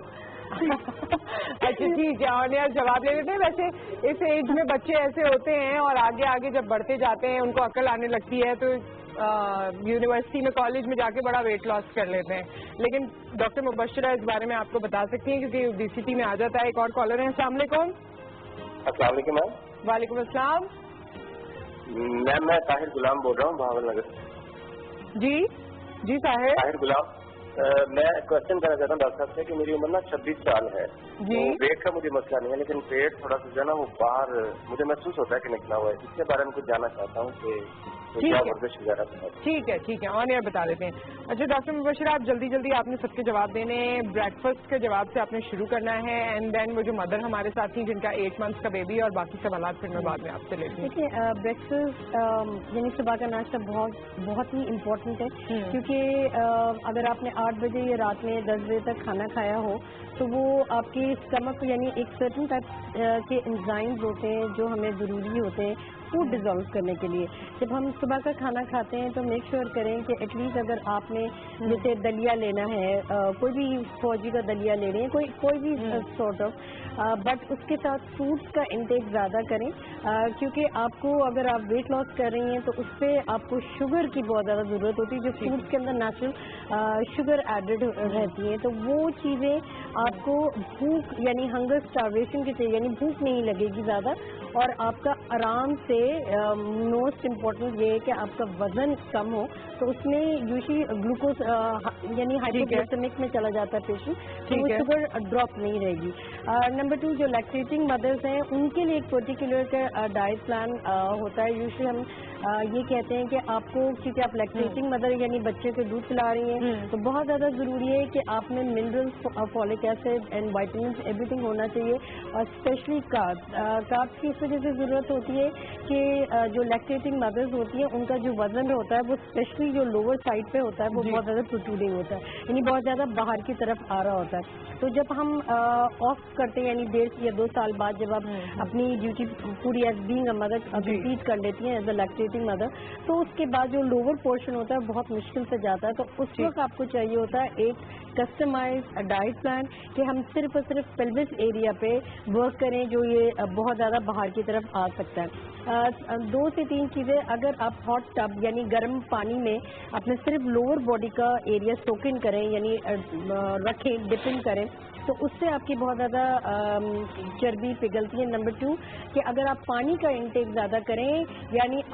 اچھا ٹھیک ہے, اور یار جواب لے لیتے ہیں. ویسے اس ایج میں بچے ایسے ہوتے ہیں, اور آگے آگے جب بڑھتے جاتے ہیں ان کو عقل آنے لگتی ہے, تو یونیورسٹی میں, کالج میں جا کے بڑا ویٹ لاس کر لیتے ہیں. لیکن ڈاکٹر مبشرہ اس بارے میں آپ کو بتا سکتی ہیں, کیونکہ اوبیسٹی میں آ جاتا ہے. ایک اور کالر ہے. السلام علیکم. السلام علیکم میم. وعلیکم السلام. میم میں طاہر غلام بول رہا ہوں بھاول نگر. جی جی طاہر غلام. میں کوشچن کرنا چاہتا ہوں ڈاکٹر صاحب سے کہ میری عمر نا 26 سال ہے. جی. ویٹ کا مجھے مسئلہ نہیں ہے, لیکن پیٹ تھوڑا سا جو ہے نا وہ باہر مجھے محسوس ہوتا ہے کہ نکلا ہوا ہے. اس کے بارے میں کچھ جاننا چاہتا ہوں کہ کیا ورزش وغیرہ. ٹھیک ہے, ٹھیک ہے, آن ایئر بتا دیتے ہیں. اچھا ڈاکٹر مبشرہ, آپ جلدی جلدی آپ نے سب کے جواب دینے. بریک فاسٹ کے جواب سے آپ نے شروع کرنا ہے, اینڈ دین وہ جو مدر ہمارے ساتھ تھی جن کا 8 months کا بیبی, اور باقی سوالات پھر میں بعد میں آپ سے لیتی ہوں. دیکھیے بریک فاسٹ یعنی صبح کا ناشتہ بہت ہی امپورٹنٹ ہے, کیونکہ اگر آپ نے 8 بجے یا رات میں 10 بجے تک کھانا کھایا ہو تو وہ آپ کی اسٹمک یعنی ایک سرٹن ٹائپ کے انزائمز ہوتے ہیں جو ہمیں ضروری ہوتے ہیں فوڈ ڈیزالو کرنے کے لیے. جب ہم صبح کا کھانا کھاتے ہیں تو میک شیور کریں کہ ایٹ لیسٹ اگر آپ نے جیسے دلیا لینا ہے, کوئی بھی فوجی کا دلیا لے رہے ہیں, کوئی بھی سارٹ آف, بٹ اس کے ساتھ فروٹس کا انٹیک زیادہ کریں, کیونکہ آپ کو اگر آپ ویٹ لاس کر رہی ہیں تو اس سے آپ کو شوگر کی بہت زیادہ ضرورت ہوتی ہے, جو فروٹس کے اندر نیچرل شوگر ایڈڈ رہتی ہے. تو وہ چیزیں آپ کو بھوک یعنی ہنگر اسٹارویشن کی چاہیے, یعنی بھوک نہیں لگے گی زیادہ, اور آپ کا آرام سے موسٹ امپورٹنٹ یہ ہے کہ آپ کا وزن کم ہو. تو اس میں یوزلی گلوکوز یعنی ہائپوگلائسیمک میں چلا جاتا ہے پیشنٹ, تو وہ شوگر ڈراپ نہیں رہے گی. نمبر 2, جو لیکٹیٹنگ مدرس ہیں ان کے لیے ایک پرٹیکولر کا ڈائٹ پلان ہوتا ہے. یوزلی ہم یہ کہتے ہیں کہ آپ کو, کیونکہ آپ لیکٹیٹنگ مدر یعنی بچے کو دودھ پلا رہی ہیں, تو بہت زیادہ ضروری ہے کہ آپ میں minerals, folic acid and vitamins everything ہونا چاہیے, اور اسپیشلی کاربس کی اس وجہ سے ضرورت ہوتی ہے کہ جو لیکٹیٹنگ مدرز ہوتی ہیں ان کا جو وزن ہوتا ہے وہ اسپیشلی جو لوور سائڈ پہ ہوتا ہے وہ بہت زیادہ پروٹروڈنگ ہوتا ہے, یعنی بہت زیادہ باہر کی طرف آ رہا ہوتا ہے. تو جب ہم آف کرتے ہیں, یعنی 1.5 یا 2 سال بعد جب آپ اپنی ڈیوٹی پوری as being a mother complete کر لیتی ہیں ایز اے لیکٹیٹنگ مدر, تو اس کے بعد جو لوور پورشن ہوتا ہے بہت مشکل سے جاتا ہے. تو اس وقت آپ کو چاہیے ہوتا ہے ایک کسٹمائز ڈائٹ پلان کہ ہم صرف اور صرف پیلوس ایریا پہ ورک کریں جو یہ بہت زیادہ باہر کی طرف آ سکتا ہے. 2 سے 3 چیزیں, اگر آپ ہاٹ ٹب یعنی گرم پانی میں اپنے صرف لوور باڈی کا ایریا سوکن کریں یعنی رکھیں, ڈپنگ کریں, تو اس سے آپ کی بہت زیادہ چربی پگھلتی ہے. نمبر 2 کہ اگر آپ پانی کا انٹیک زیادہ کریں یعنی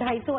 250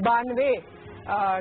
92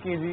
kg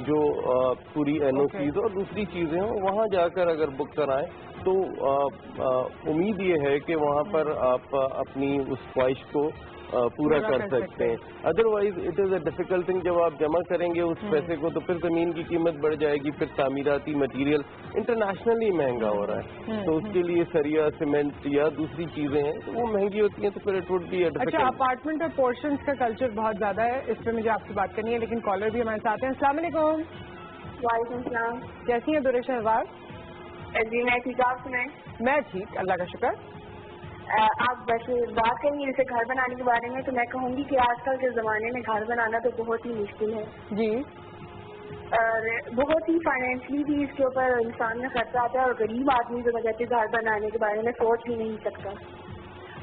جو پوری NOCs اور دوسری چیزیں ہوں وہاں جا کر اگر بک کرائیں تو امید یہ ہے کہ وہاں پر آپ اپنی اس خواہش کو پورا کر سکتے ہیں. Otherwise it is a difficult thing. جب آپ جمع کریں گے اس پیسے کو تو پھر زمین کی قیمت بڑھ جائے گی, پھر تعمیراتی مٹیریل انٹرنیشنلی مہنگا ہو رہا ہے, تو اس کے لیے سریا سیمنٹ یا دوسری چیزیں ہیں تو وہ مہنگی ہوتی ہیں, تو پھر اٹ وڈ بی. اچھا, اپارٹمنٹ اور پورشنز کا کلچر بہت زیادہ ہے, اس پہ مجھے آپ سے بات کرنی ہے, لیکن کالر بھی ہمارے ساتھ ہیں. السلام علیکم. وعلیکم السلام. کیسی ہیں دورے شہباز؟ جی میں ٹھیک, آپ سنائیں؟ میں ٹھیک, اللہ کا شکر. آپ ویسے بات کریں گے جیسے گھر بنانے کے بارے میں, تو میں کہوں گی کہ آج کل کے زمانے میں گھر بنانا تو بہت ہی مشکل ہے. جی. اور بہت ہی فائنینشلی بھی اس کے اوپر انسان میں خرچہ آتا ہے, اور غریب آدمی جو وجہ سے گھر بنانے کے بارے میں سوچ بھی نہیں سکتا.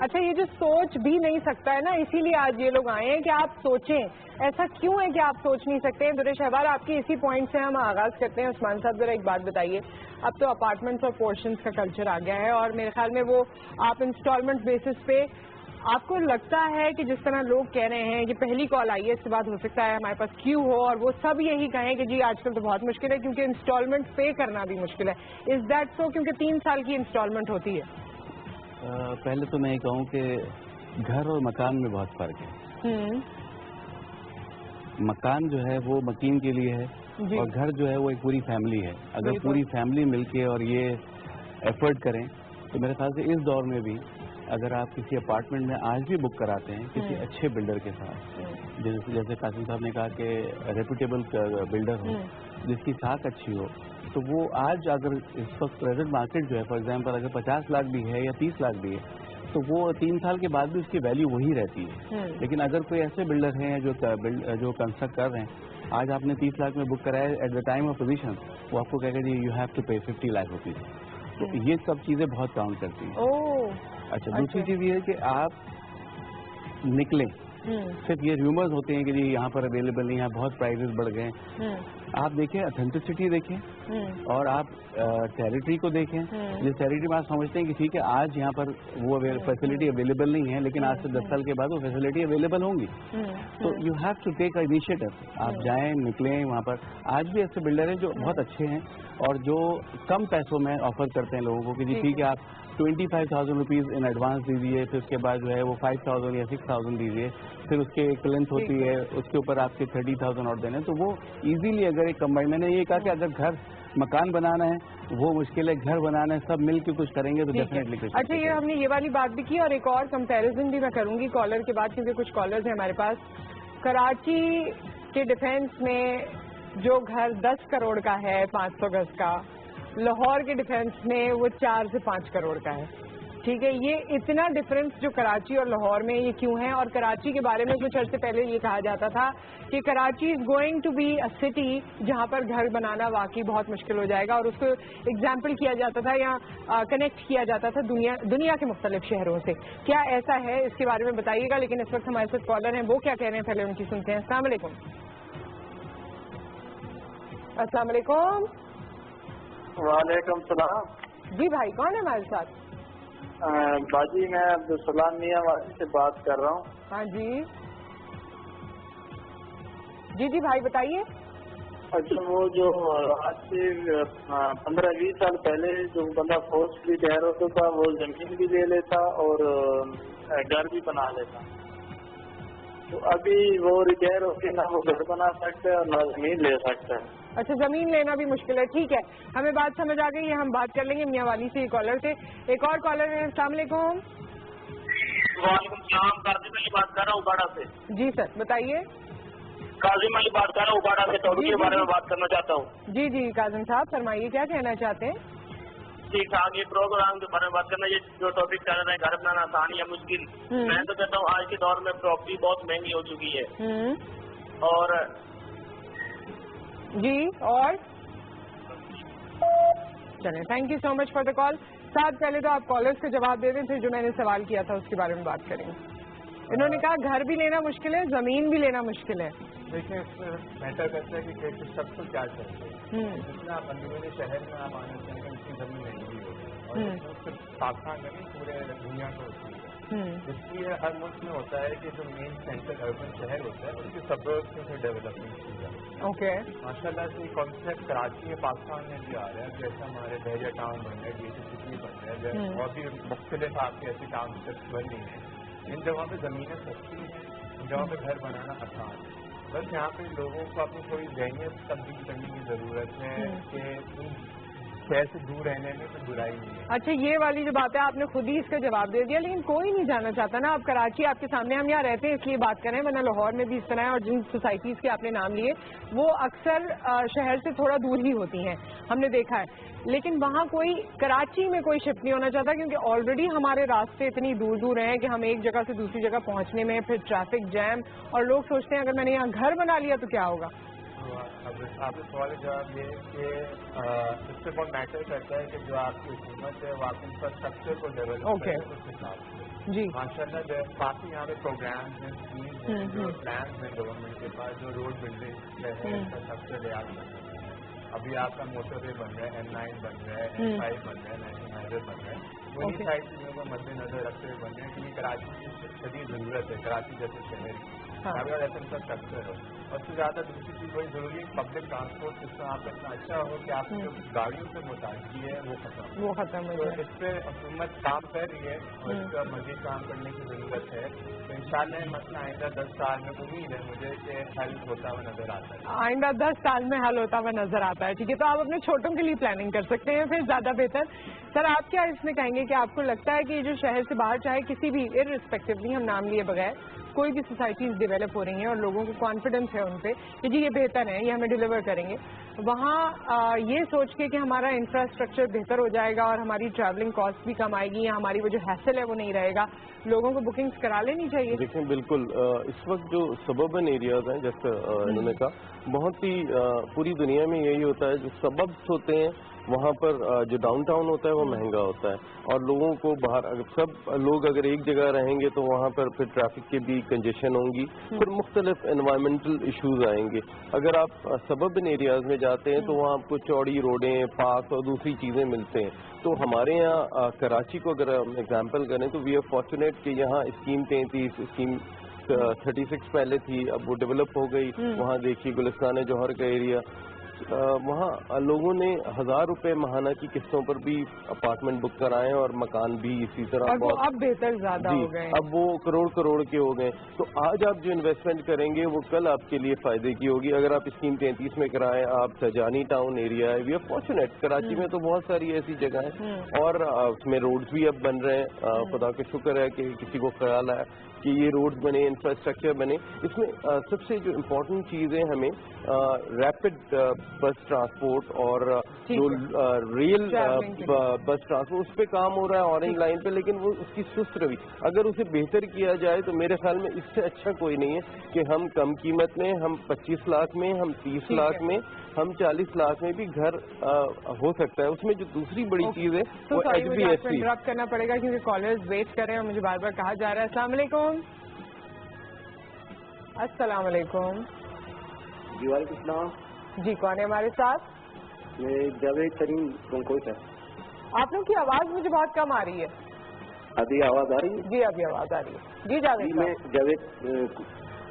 اچھا, یہ جو سوچ بھی نہیں سکتا ہے نا, اسی لیے آج یہ لوگ آئے ہیں کہ آپ سوچیں. ایسا کیوں ہے کہ آپ سوچ نہیں سکتے؟ درے شہبار, آپ کی اسی پوائنٹ سے ہم آغاز کرتے ہیں. عثمان صاحب ذرا ایک بات بتائیے, اب تو اپارٹمنٹس اور پورشنز کا کلچر آ گیا ہے, اور میرے خیال میں وہ آپ انسٹالمنٹ بیسس پہ, آپ کو لگتا ہے کہ جس طرح لوگ کہہ رہے ہیں کہ پہلی کال آئی ہے, اس کے بعد ہو سکتا ہے ہمارے پاس کیوں ہو, اور وہ سب یہی کہیں کہ جی آج کل تو بہت مشکل ہے کیونکہ انسٹالمنٹ پے کرنا بھی مشکل ہے. Is that so? کیونکہ 3 سال کی انسٹالمنٹ ہوتی ہے. پہلے تو میں یہ کہوں کہ گھر اور مکان میں بہت فرق ہے. مکان جو ہے وہ مکین کے لیے ہے, اور گھر جو ہے وہ ایک پوری فیملی ہے. اگر پوری فیملی مل کے اور یہ ایفرٹ کریں تو میرے خیال سے اس دور میں بھی اگر آپ کسی اپارٹمنٹ میں آج بھی بک کراتے ہیں کسی اچھے بلڈر کے ساتھ, جیسے قاسم صاحب نے کہا کہ ریپوٹیبل بلڈر ہو جس کی ساکھ اچھی ہو, تو وہ آج اگر اس وقت پریزنٹ مارکیٹ جو ہے فار ایگزامپل اگر 50 لاکھ بھی ہے یا 30 لاکھ بھی ہے تو وہ 3 سال کے بعد بھی اس کی ویلیو وہی رہتی ہے. لیکن اگر کوئی ایسے بلڈر ہیں جو کنسٹرکٹ کر رہے ہیں, آج آپ نے 30 لاکھ میں بک کرایا, at the time of possession وہ آپ کو کہے گا جی you have to pay 50 lakh rupees. تو یہ سب چیزیں بہت کاؤنٹ کرتی ہیں. اچھا, دوسری چیز یہ ہے کہ آپ نکلیں, صرف یہ ریومرز ہوتے ہیں کہ جی یہاں پر اویلیبل نہیں ہے, بہت پرائزز بڑھ گئے. آپ دیکھیں, اتھینٹسٹی دیکھیں, اور آپ ٹیریٹری کو دیکھیں. جس ٹیریٹری میں آپ سمجھتے ہیں کہ ٹھیک ہے آج یہاں پر وہ فیسلٹی اویلیبل نہیں ہے, لیکن آج سے 10 سال کے بعد وہ فیسلٹی اویلیبل ہوں گی. تو you have to take initiative. آپ جائیں, نکلیں وہاں پر. آج بھی ایسے بلڈر ہیں جو بہت اچھے ہیں اور جو کم پیسوں میں آفر کرتے ہیں لوگوں کو کہ جی ٹھیک ہے آپ 25,000 روپیز ان ایڈوانس دیجیے, پھر اس کے بعد جو ہے وہ 5,000 یا 6,000 دیجیے, پھر اس کے ایک لینتھ ہوتی ہے, اس کے اوپر آپ کے 30,000 اور دینے. تو وہ ایزیلی اگر ایک کمبائن, میں نے یہ کہا کہ اگر گھر مکان بنانا ہے وہ مشکل ہے, گھر بنانا ہے سب مل کے کچھ کریں گے تو ڈیفینیٹلی کچھ. اچھا, یہ ہم نے یہ والی بات بھی کی, اور ایک اور کمپیریزن بھی میں کروں گی کالر کے بعد, کیونکہ کچھ کالرز ہیں ہمارے پاس. کراچی کے ڈیفینس میں جو گھر 10 کروڑ کا ہے 500 گز کا, لاہور کے ڈیفینس میں وہ 4 سے 5 کروڑ کا ہے. ٹھیک ہے, یہ اتنا ڈفرینس جو کراچی اور لاہور میں یہ کیوں ہے؟ اور کراچی کے بارے میں کچھ عرصے پہلے یہ کہا جاتا تھا کہ Karachi is going to be a city جہاں پر گھر بنانا واقعی بہت مشکل ہو جائے گا, اور اس کو ایگزامپل کیا جاتا تھا یا کنیکٹ کیا جاتا تھا دنیا کے مختلف شہروں سے. کیا ایسا ہے؟ اس کے بارے میں بتائیے گا. لیکن اس وقت ہمارے ساتھ کالر ہیں, وہ کیا کہہ رہے ہیں پہلے ان کی سنتے ہیں. السلام علیکم. السلام علیکم. وعلیکم السلام. جی بھائی, کون ہے ہمارے ساتھ؟ باجی میں عبدالسلام میاں والی سے بات کر رہا ہوں. ہاں جی جی جی بھائی بتائیے. اچھا, وہ جو آج سے 15-20 سال پہلے جو بندہ فورسلی ڈہر ہوتا تھا وہ زمین بھی لے لیتا اور گھر بھی بنا لیتا, تو ابھی وہ ریٹائر ہو کے نہ وہ گھر بنا سکتا ہے اور نہ زمین لے سکتا ہے. اچھا, زمین لینا بھی مشکل ہے. ٹھیک ہے, ہمیں بات سمجھ آ گئی ہے, ہم بات کر لیں گے میاں والی سے. کالر سے ایک اور کالر ہے. السلام علیکم. وعلیکم السلام. قاسم علی بات کر رہا ہوں اباڑہ سے. جی سر بتائیے. قاسم علی بات کر رہا ہوں اباڑہ سے, ٹاپک کے بارے میں بات کرنا چاہتا ہوں. جی جی قاسم صاحب فرمائیے, کیا کہنا چاہتے ہیں؟ ٹھیک ٹھاک. یہ پروگرام کے بارے میں بات کرنا, یہ جو ٹاپک چل رہا ہے گھر بنانا آسان یا مشکل, میں تو کہتا ہوں آج کے دور میں پراپرٹی بہت مہنگی ہو چکی ہے. اور جی, اور چلیں, thank you so much for the call. ساتھ پہلے تو آپ کالرز کا جواب دے دیں, پھر جو میں نے سوال کیا تھا اس کے بارے میں بات کریں. انہوں نے کہا گھر بھی لینا مشکل ہے, زمین بھی لینا مشکل ہے. دیکھیں اس میں میٹر کرتا ہے کہ کس شخص کو کیا چاہیے. جتنا آپ اندرونی شہر میں آپ آنا چاہیں گے اس کی زمین مہنگی ہوگی اور صرف پاکستان میں نہیں پورے دنیا کو ہوتی ہے. اس لیے ہر ملک میں ہوتا ہے کہ جو مین سینٹر اربن شہر ہوتا ہے اس کے سبربس میں ڈیولپمنٹ کی جائے. اوکے. ماشاء اللہ سے یہ کانسیپٹ کراچی میں پاکستان میں بھی آ رہا ہے. جیسے ہمارے بحریہ ٹاؤن بن رہے ہیں, سٹی بن رہے ہیں اور بھی مختلف آپ کے ایسی ٹاؤن شپس بن رہی ہیں. ان جگہوں پہ زمینیں سستی ہیں, ان جگہوں پہ گھر بنانا آسان ہے. بس یہاں پہ لوگوں کو اپنی تھوڑی ذہنیت تبدیل کرنے کی ضرورت ہے کہ شہر سے دور رہنے میں کوئی برائی نہیں ہے. اچھا, یہ والی جو بات ہے آپ نے خود ہی اس کا جواب دے دیا, لیکن کوئی نہیں جانا چاہتا نا. اب کراچی آپ کے سامنے, ہم یہاں رہتے ہیں اس لیے بات کریں, ورنہ لاہور میں بھی اس طرح ہے. اور جن سوسائٹیز کے آپ نے نام لیے وہ اکثر شہر سے تھوڑا دور ہی ہوتی ہیں, ہم نے دیکھا ہے. لیکن وہاں کوئی, کراچی میں کوئی شفٹ نہیں ہونا چاہتا کیونکہ آلریڈی ہمارے راستے اتنی دور دور ہیں کہ ہم ایک جگہ سے دوسری جگہ پہنچنے میں پھر ٹریفک جیم, اور لوگ سوچتے ہیں اگر میں نے یہاں گھر بنا لیا تو کیا ہوگا. آپ کے سوال کا جواب یہ ہے کہ اس سے بہت میٹر کرتا ہے کہ جو آپ کی حکومت ہے وہ آپ انفراسٹرکچر کو ڈیولپ کرے اس حساب سے. جی ماشاء اللہ کافی یہاں پہ پروگرامز ہیں, اسکیمز ہیں, جو پلانز ہیں گورنمنٹ کے پاس, جو روڈ بلڈنگ ہے, انفراسٹرکچر لے آپ کرتے ہیں. ابھی آپ کا موٹر وے بن رہا ہے, M9 بن رہا ہے, M5 بن رہا ہے, نیشنل ہائی وے بن رہا ہے. وہی ساری چیزوں کو مد نظر رکھتے ہوئے بن رہے ہیں کیونکہ کراچی کی شدید ضرورت ہے, کراچی جیسے شہر کی ایسا انفراسٹرکچر ہو. اور اس سے زیادہ دوسری چیز بڑی ضروری ہے, پبلک ٹرانسپورٹ سسٹم آپ کا اتنا اچھا ہو کہ آپ جو گاڑیوں سے متعلقی ہے وہ ختم ہو. تو اس پہ حکومت کام کر رہی ہے اور اس کا مزید کام کرنے کی ضرورت ہے. تو انشاءاللہ مسئلہ آئندہ 10 سال میں امید ہے مجھے کہ حل ہوتا ہوا نظر آتا ہے. آئندہ 10 سال میں حل ہوتا ہوا نظر آتا ہے. ٹھیک ہے, تو آپ اپنے چھوٹوں کے لیے پلاننگ کر سکتے ہیں پھر زیادہ بہتر. سر آپ کیا اس میں کہیں گے کہ آپ کو لگتا ہے کہ جو شہر سے باہر, چاہے کسی بھی ارسپیکٹولی ہم نام لیے بغیر, کوئی بھی سوسائٹیز ڈیولپ ہو رہی ہیں اور لوگوں کو کانفیڈنس ہے ان پہ کہ جی یہ بہتر ہے, یہ ہمیں ڈیلیور کریں گے, وہاں یہ سوچ کے کہ ہمارا انفراسٹرکچر بہتر ہو جائے گا اور ہماری ٹریولنگ کاسٹ بھی کم آئے گی یا ہماری وہ جو ہیسل ہے وہ نہیں رہے گا, لوگوں کو بکنگز کرا لینی چاہیے. دیکھیں بالکل اس وقت جو سبربن ایریاز ہیں جیسے انہوں نے کہا, بہت ہی پوری دنیا میں یہی ہوتا ہے, جو سببس ہوتے ہیں وہاں پر جو ڈاؤن ٹاؤن ہوتا ہے وہ مہنگا ہوتا ہے اور لوگوں کو باہر, اگر سب لوگ اگر ایک جگہ رہیں گے تو وہاں پر پھر ٹریفک کی بھی کنجیشن ہوں گی, پھر مختلف انوائرمنٹل ایشوز آئیں گے. اگر آپ سبربن ایریاز میں جاتے ہیں تو وہاں آپ کو چوڑی روڈیں, پارک اور دوسری چیزیں ملتے ہیں. تو ہمارے یہاں کراچی کو اگر ہم ایگزامپل کریں تو وی آر فارچونیٹ کہ یہاں اسکیم 33, اسکیم 36 پہلے تھی, اب وہ ڈیولپ ہو گئی. وہاں دیکھیے گلستان جوہر کا ایریا, وہاں لوگوں نے 1000 روپے ماہانہ کی قسطوں پر بھی اپارٹمنٹ بک کرائے اور مکان بھی اسی طرح بہت اب بہتر زیادہ ہو گئے, اب وہ کروڑ کے ہو گئے. تو آج آپ جو انویسٹمنٹ کریں گے وہ کل آپ کے لیے فائدے کی ہوگی. اگر آپ اسکیم 33 میں کرائیں, آپ سجانی ٹاؤن ایریا ہے, وی آر فارچونیٹ. کراچی میں تو بہت ساری ایسی جگہ ہیں اور اس میں روڈز بھی اب بن رہے ہیں. خدا کا شکر ہے کہ کسی کو خیال آیا کہ یہ روڈز بنے, انفراسٹرکچر بنے. اس میں سب سے جو امپورٹنٹ چیز ہے ہمیں ریپڈ بس ٹرانسپورٹ اور جو ریل بس ٹرانسپورٹ, اس پہ کام ہو رہا ہے اورنج لائن پہ, لیکن وہ اس کی سست روی. اگر اسے بہتر کیا جائے تو میرے خیال میں اس سے اچھا کوئی نہیں ہے کہ ہم کم قیمت میں, ہم 25 لاکھ میں, ہم 30 لاکھ میں, ہم 40 لاکھ میں بھی گھر ہو سکتا ہے. اس میں جو دوسری بڑی چیز ہے وہ HBSC ڈراپ کرنا پڑے گا کیونکہ کالرز ویٹ کر رہے ہیں اور مجھے بار بار کہا جا رہا ہے. السلام علیکم. السلام علیکم. جی وعلیکم السلام. جی کون ہے ہمارے ساتھ؟ میں جاوید کریم کنکوئی سے. آپ لوگ کی آواز مجھے بہت کم آ رہی ہے. ابھی آواز آ رہی ہے؟ جی ابھی آواز آ رہی ہے. جی جاوید. میں جاوید,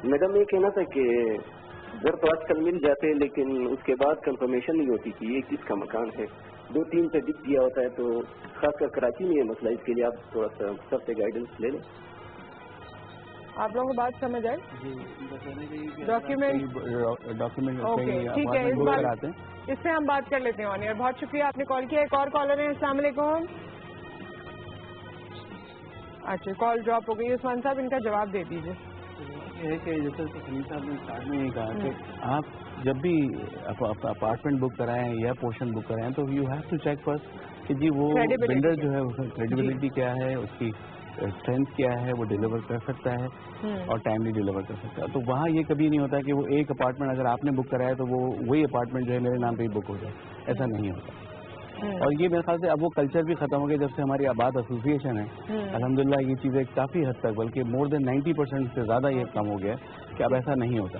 میڈم یہ کہنا تھا کہ گھر تو آج کل مل جاتے ہیں لیکن اس کے بعد کنفرمیشن نہیں ہوتی کہ یہ کس کا مکان ہے. 2-3 سے دکھ دیا ہوتا ہے, تو خاص کر کراچی میں یہ مسئلہ, اس کے لیے آپ تھوڑا سا سب سے گائیڈنس لے لیں. آپ لوگوں کو بات سمجھ آئے؟ ڈاکیومنٹ اوکے ٹھیک ہے, اس سے ہم بات کر لیتے ہیں. اور بہت شکریہ آپ نے کال کیا. ایک اور کالر ہے. السلام علیکم. اچھا کال ڈراپ ہو گئی. عثمان صاحب ان کا جواب دے دیجیے. یہ ہے کہ جیسے سنی صاحب نے اسٹارٹ میں یہ کہا کہ آپ جب بھی اپارٹمنٹ بک کرائیں یا پورشن بک کرائیں تو you have to check first کہ جی وہ وینڈر جو ہے کریڈیبلٹی کیا ہے, اس کی اسٹرینتھ کیا ہے, وہ ڈیلیور کر سکتا ہے اور ٹائملی ڈیلیور کر سکتا ہے. تو وہاں یہ کبھی نہیں ہوتا کہ وہ ایک اپارٹمنٹ اگر آپ نے بک کرایا تو وہ وہی اپارٹمنٹ جو ہے میرے نام پہ ہی بک ہو جائے, ایسا نہیں ہوتا. اور یہ میرے خیال سے اب وہ کلچر بھی ختم ہو گیا جب سے ہماری آباد ایسوسیشن ہے. الحمدللہ یہ چیزیں کافی حد تک, بلکہ مور دین 90% سے زیادہ یہ کم ہو گیا کہ اب ایسا نہیں ہوتا.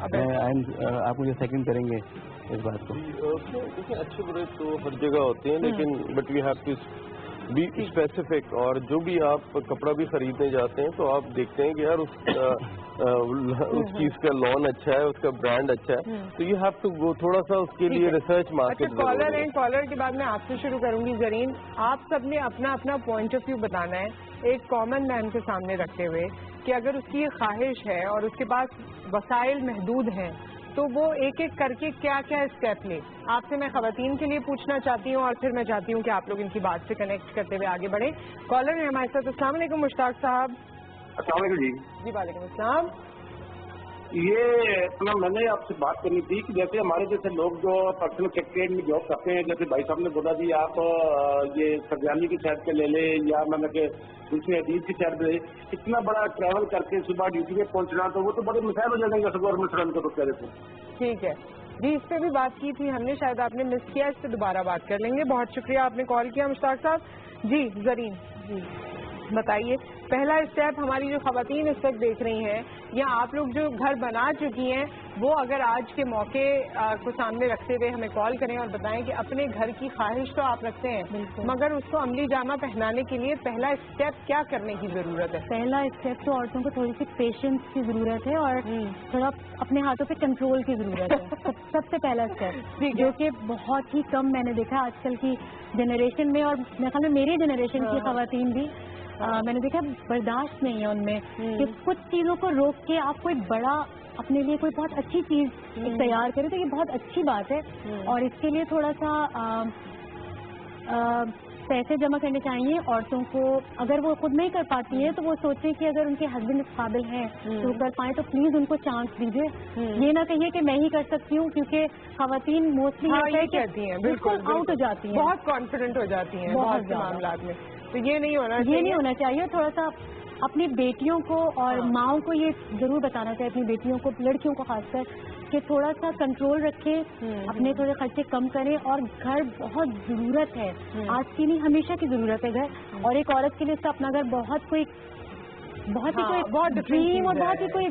آپ مجھے سیکنڈ کریں گے اس بات کو؟ دیکھیں اچھے برے تو ہر جگہ ہوتے ہیں لیکن but we have to be specific. اور جو بھی آپ کپڑا بھی خریدنے جاتے ہیں تو آپ دیکھتے ہیں کہ یار اس چیز کا لون اچھا ہے, اس کا برانڈ اچھا ہے, تو یو ہیو ٹو گو تھوڑا سا اس کے لیے ریسرچ مارکیٹ. کالر کے بعد میں آپ سے شروع کروں گی. زرین, آپ سب نے اپنا اپنا پوائنٹ آف ویو بتانا ہے ایک کامن مین کے سامنے رکھتے ہوئے کہ اگر اس کی یہ خواہش ہے اور اس کے پاس وسائل محدود ہیں تو وہ ایک ایک کر کے کیا کیا اسٹیپ لے. آپ سے میں خواتین کے لیے پوچھنا چاہتی ہوں اور پھر میں چاہتی ہوں کہ آپ لوگ ان کی بات سے کنیکٹ کرتے ہوئے آگے بڑھیں. کالر ہیں ہمارے ساتھ. السلام علیکم مشتاق صاحب. السلام علیکم جی. جی وعلیکم السلام. یہ میں نے آپ سے بات کرنی تھی کہ جیسے ہمارے جیسے لوگ جو پرسنل سیکٹریٹ میں جاب کرتے ہیں, جیسے بھائی صاحب نے بولا جی آپ یہ سرجانی کی سائڈ پہ لے لیں یا میں کہ دوسرے حدیث کی سائڈ پہ اتنا بڑا ٹریول کر کے صبح ڈیوٹی پہ پہنچنا تو وہ تو بڑے مسائل ہو جائیں گے گورنمنٹ سرم کو تو کہہ رہے تھے. ٹھیک ہے جی, اس پہ بھی بات کی تھی ہم نے, شاید آپ نے مس کیا, اس پہ دوبارہ بات کر لیں گے. بہت شکریہ آپ نے کال کیا مشتاق صاحب. جی زرین جی بتائیے, پہلا اسٹیپ ہماری جو خواتین اس وقت دیکھ رہی ہیں یا آپ لوگ جو گھر بنا چکی ہیں وہ اگر آج کے موقع کو سامنے رکھتے ہوئے ہمیں کال کریں اور بتائیں کہ اپنے گھر کی خواہش تو آپ رکھتے ہیں مگر اس کو عملی جامہ پہنانے کے لیے پہلا اسٹیپ کیا کرنے کی ضرورت ہے؟ پہلا اسٹیپ تو عورتوں کو تھوڑی سی پیشنس کی ضرورت ہے اور تھوڑا اپنے ہاتھوں پہ کنٹرول کی ضرورت ہے. سب سے پہلا اسٹیپ جو کہ بہت ہی کم میں نے دیکھا آج کل کی جنریشن میں, اور میرے خیال میں میری جنریشن کی خواتین بھی میں نے دیکھا برداشت نہیں ہے ان میں کہ کچھ چیزوں کو روک کے آپ کوئی بڑا اپنے لیے کوئی بہت اچھی چیز تیار کریں تو یہ بہت اچھی بات ہے. اور اس کے لیے تھوڑا سا پیسے جمع کرنے چاہیے عورتوں کو. اگر وہ خود نہیں کر پاتی ہیں تو وہ سوچیں کہ اگر ان کے ہسبینڈ اس قابل ہیں تو وہ کر پائیں تو پلیز ان کو چانس دیجیے. یہ نہ کہیے کہ میں ہی کر سکتی ہوں, کیونکہ خواتین موسٹلی کہتی ہیں بالکل آؤٹ ہو جاتی ہیں, بہت کانفیڈنٹ ہو جاتی ہیں بہت سے معاملات میں. تو یہ نہیں ہونا چاہیے. تھوڑا سا اپنی بیٹیوں کو اور ماؤں کو یہ ضرور بتانا چاہیے, اپنی بیٹیوں کو, لڑکیوں کو خاص کر, کہ تھوڑا سا کنٹرول رکھیں, اپنے تھوڑے خرچے کم کریں. اور گھر بہت ضرورت ہے, آج کی نہیں ہمیشہ کی ضرورت ہے گھر. اور ایک عورت کے لیے اس کا اپنا گھر بہت ہی کوئی ڈریم اور بہت ہی کوئی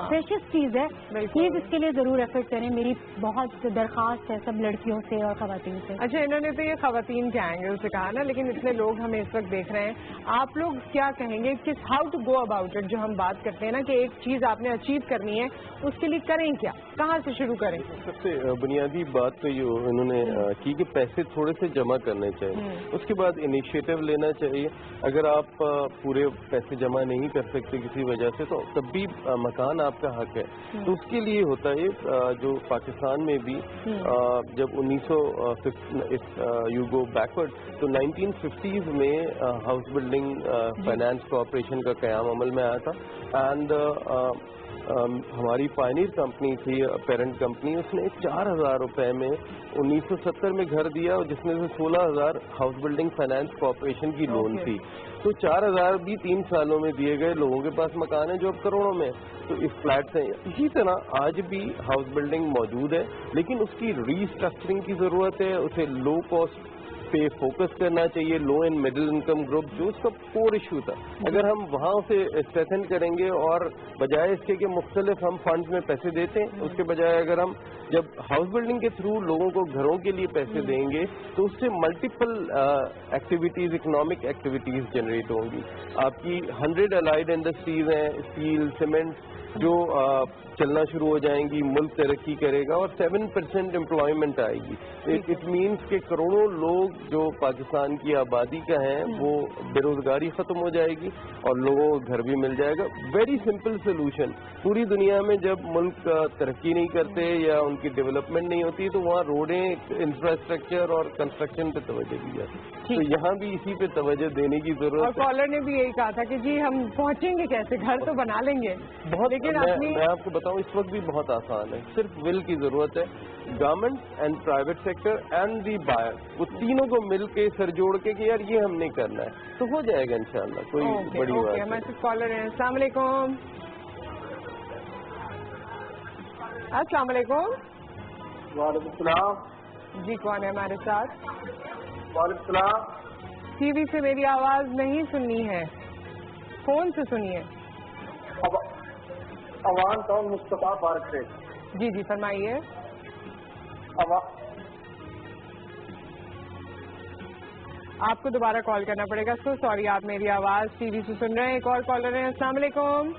پریشیس چیز ہے. پلیز اس کے لیے ضرور ایفرٹ کریں. میری بہت درخواست ہے سب لڑکیوں سے اور خواتین سے. اچھا, انہوں نے تو یہ خواتین کے اینگل سے کہا نا, لیکن اتنے لوگ ہمیں اس وقت دیکھ رہے ہیں, آپ لوگ کیا کہیں گے کہ how to go about it? جو ہم بات کرتے ہیں نا کہ ایک چیز آپ نے اچیو کرنی ہے, اس کے لیے کریں کیا, کہاں سے شروع کریں؟ سب سے بنیادی بات تو یہ انہوں نے کی کہ پیسے تھوڑے سے جمع کرنے چاہیے, اس کے بعد انیشیٹو لینا چاہیے. اگر آپ پورے پیسے جمع نہیں کر سکتے کسی وجہ سے تو تب بھی مکان آپ کا حق ہے. تو اس کے لیے ہوتا ہے جو پاکستان میں بھی جب 1950 یو گو بیکورڈ تو 1950s میں ہاؤس بلڈنگ فائنانس کارپوریشن کا قیام عمل میں آیا تھا. اینڈ ہماری پائنیر کمپنی تھی پیرنٹ کمپنی, اس نے 4,000 روپے میں 1970 میں گھر دیا, جس میں سے 16,000 ہاؤس بلڈنگ فائنانس کارپوریشن کی لون تھی. تو 4,000 بھی 3 سالوں میں دیے گئے. لوگوں کے پاس مکان ہے جو اب کروڑوں میں, تو اس فلیٹ سے. اسی طرح آج بھی ہاؤس بلڈنگ موجود ہے, لیکن اس کی ری اسٹرکچرنگ کی ضرورت ہے. اسے لو کاسٹ پہ فوکس کرنا چاہیے, لو اینڈ مڈل انکم گروپ جو اس کا کور ایشو تھا. اگر ہم وہاں سے اسٹریسن کریں گے اور بجائے اس کے کہ مختلف ہم فنڈ میں پیسے دیتے ہیں, اس کے بجائے اگر ہم جب ہاؤس بلڈنگ کے تھرو لوگوں کو گھروں کے لیے پیسے دیں گے تو اس سے multiple activities, economic activities generate ہوں گی. آپ کی 100 الائڈ انڈسٹریز ہیں, اسٹیل, سیمنٹ, جو چلنا شروع ہو جائیں گی, ملک ترقی کرے گا اور 7% امپلائمنٹ آئے گی. اٹ مینس کہ کروڑوں لوگ جو پاکستان کی آبادی کا ہیں وہ بے روزگاری ختم ہو جائے گی اور لوگوں کو گھر بھی مل جائے گا. Very simple solution. پوری دنیا میں جب ملک ترقی نہیں کرتے یا ان کی ڈیولپمنٹ نہیں ہوتی تو وہاں روڈیں, انفراسٹرکچر اور کنسٹرکشن پہ توجہ دی جاتی. تو یہاں بھی اسی پہ توجہ دینے کی ضرورت ہے. اور کالر نے بھی یہی کہا تھا کہ جی ہم پہنچیں گے کیسے, گھر تو بنا لیں گے. بہت, میں آپ کو بتاؤں اس وقت بھی بہت آسان ہے, صرف ول کی ضرورت ہے. Government and private sector and the buyer, وہ تینوں کو مل کے سر جوڑ کے کہ یار یہ ہم نے کرنا ہے تو ہو جائے گا انشاءاللہ. کوئی بڑی بات نہیں. ہمارے کالر ہیں. السلام علیکم. السلام علیکم. وعلیکم السلام. جی کون ہے ہمارے ساتھ؟ وعلیکم السلام. ٹی وی سے میری آواز نہیں سننی ہے, فون سے سنیے. عوان ٹاؤن مصطفیٰ پارک سے. جی جی فرمائیے. آپ کو دوبارہ کال کرنا پڑے گا. سو سوری, آپ میری آواز ٹی وی سے سن رہے ہیں. ایک اور کالر ہیں. السلام علیکم.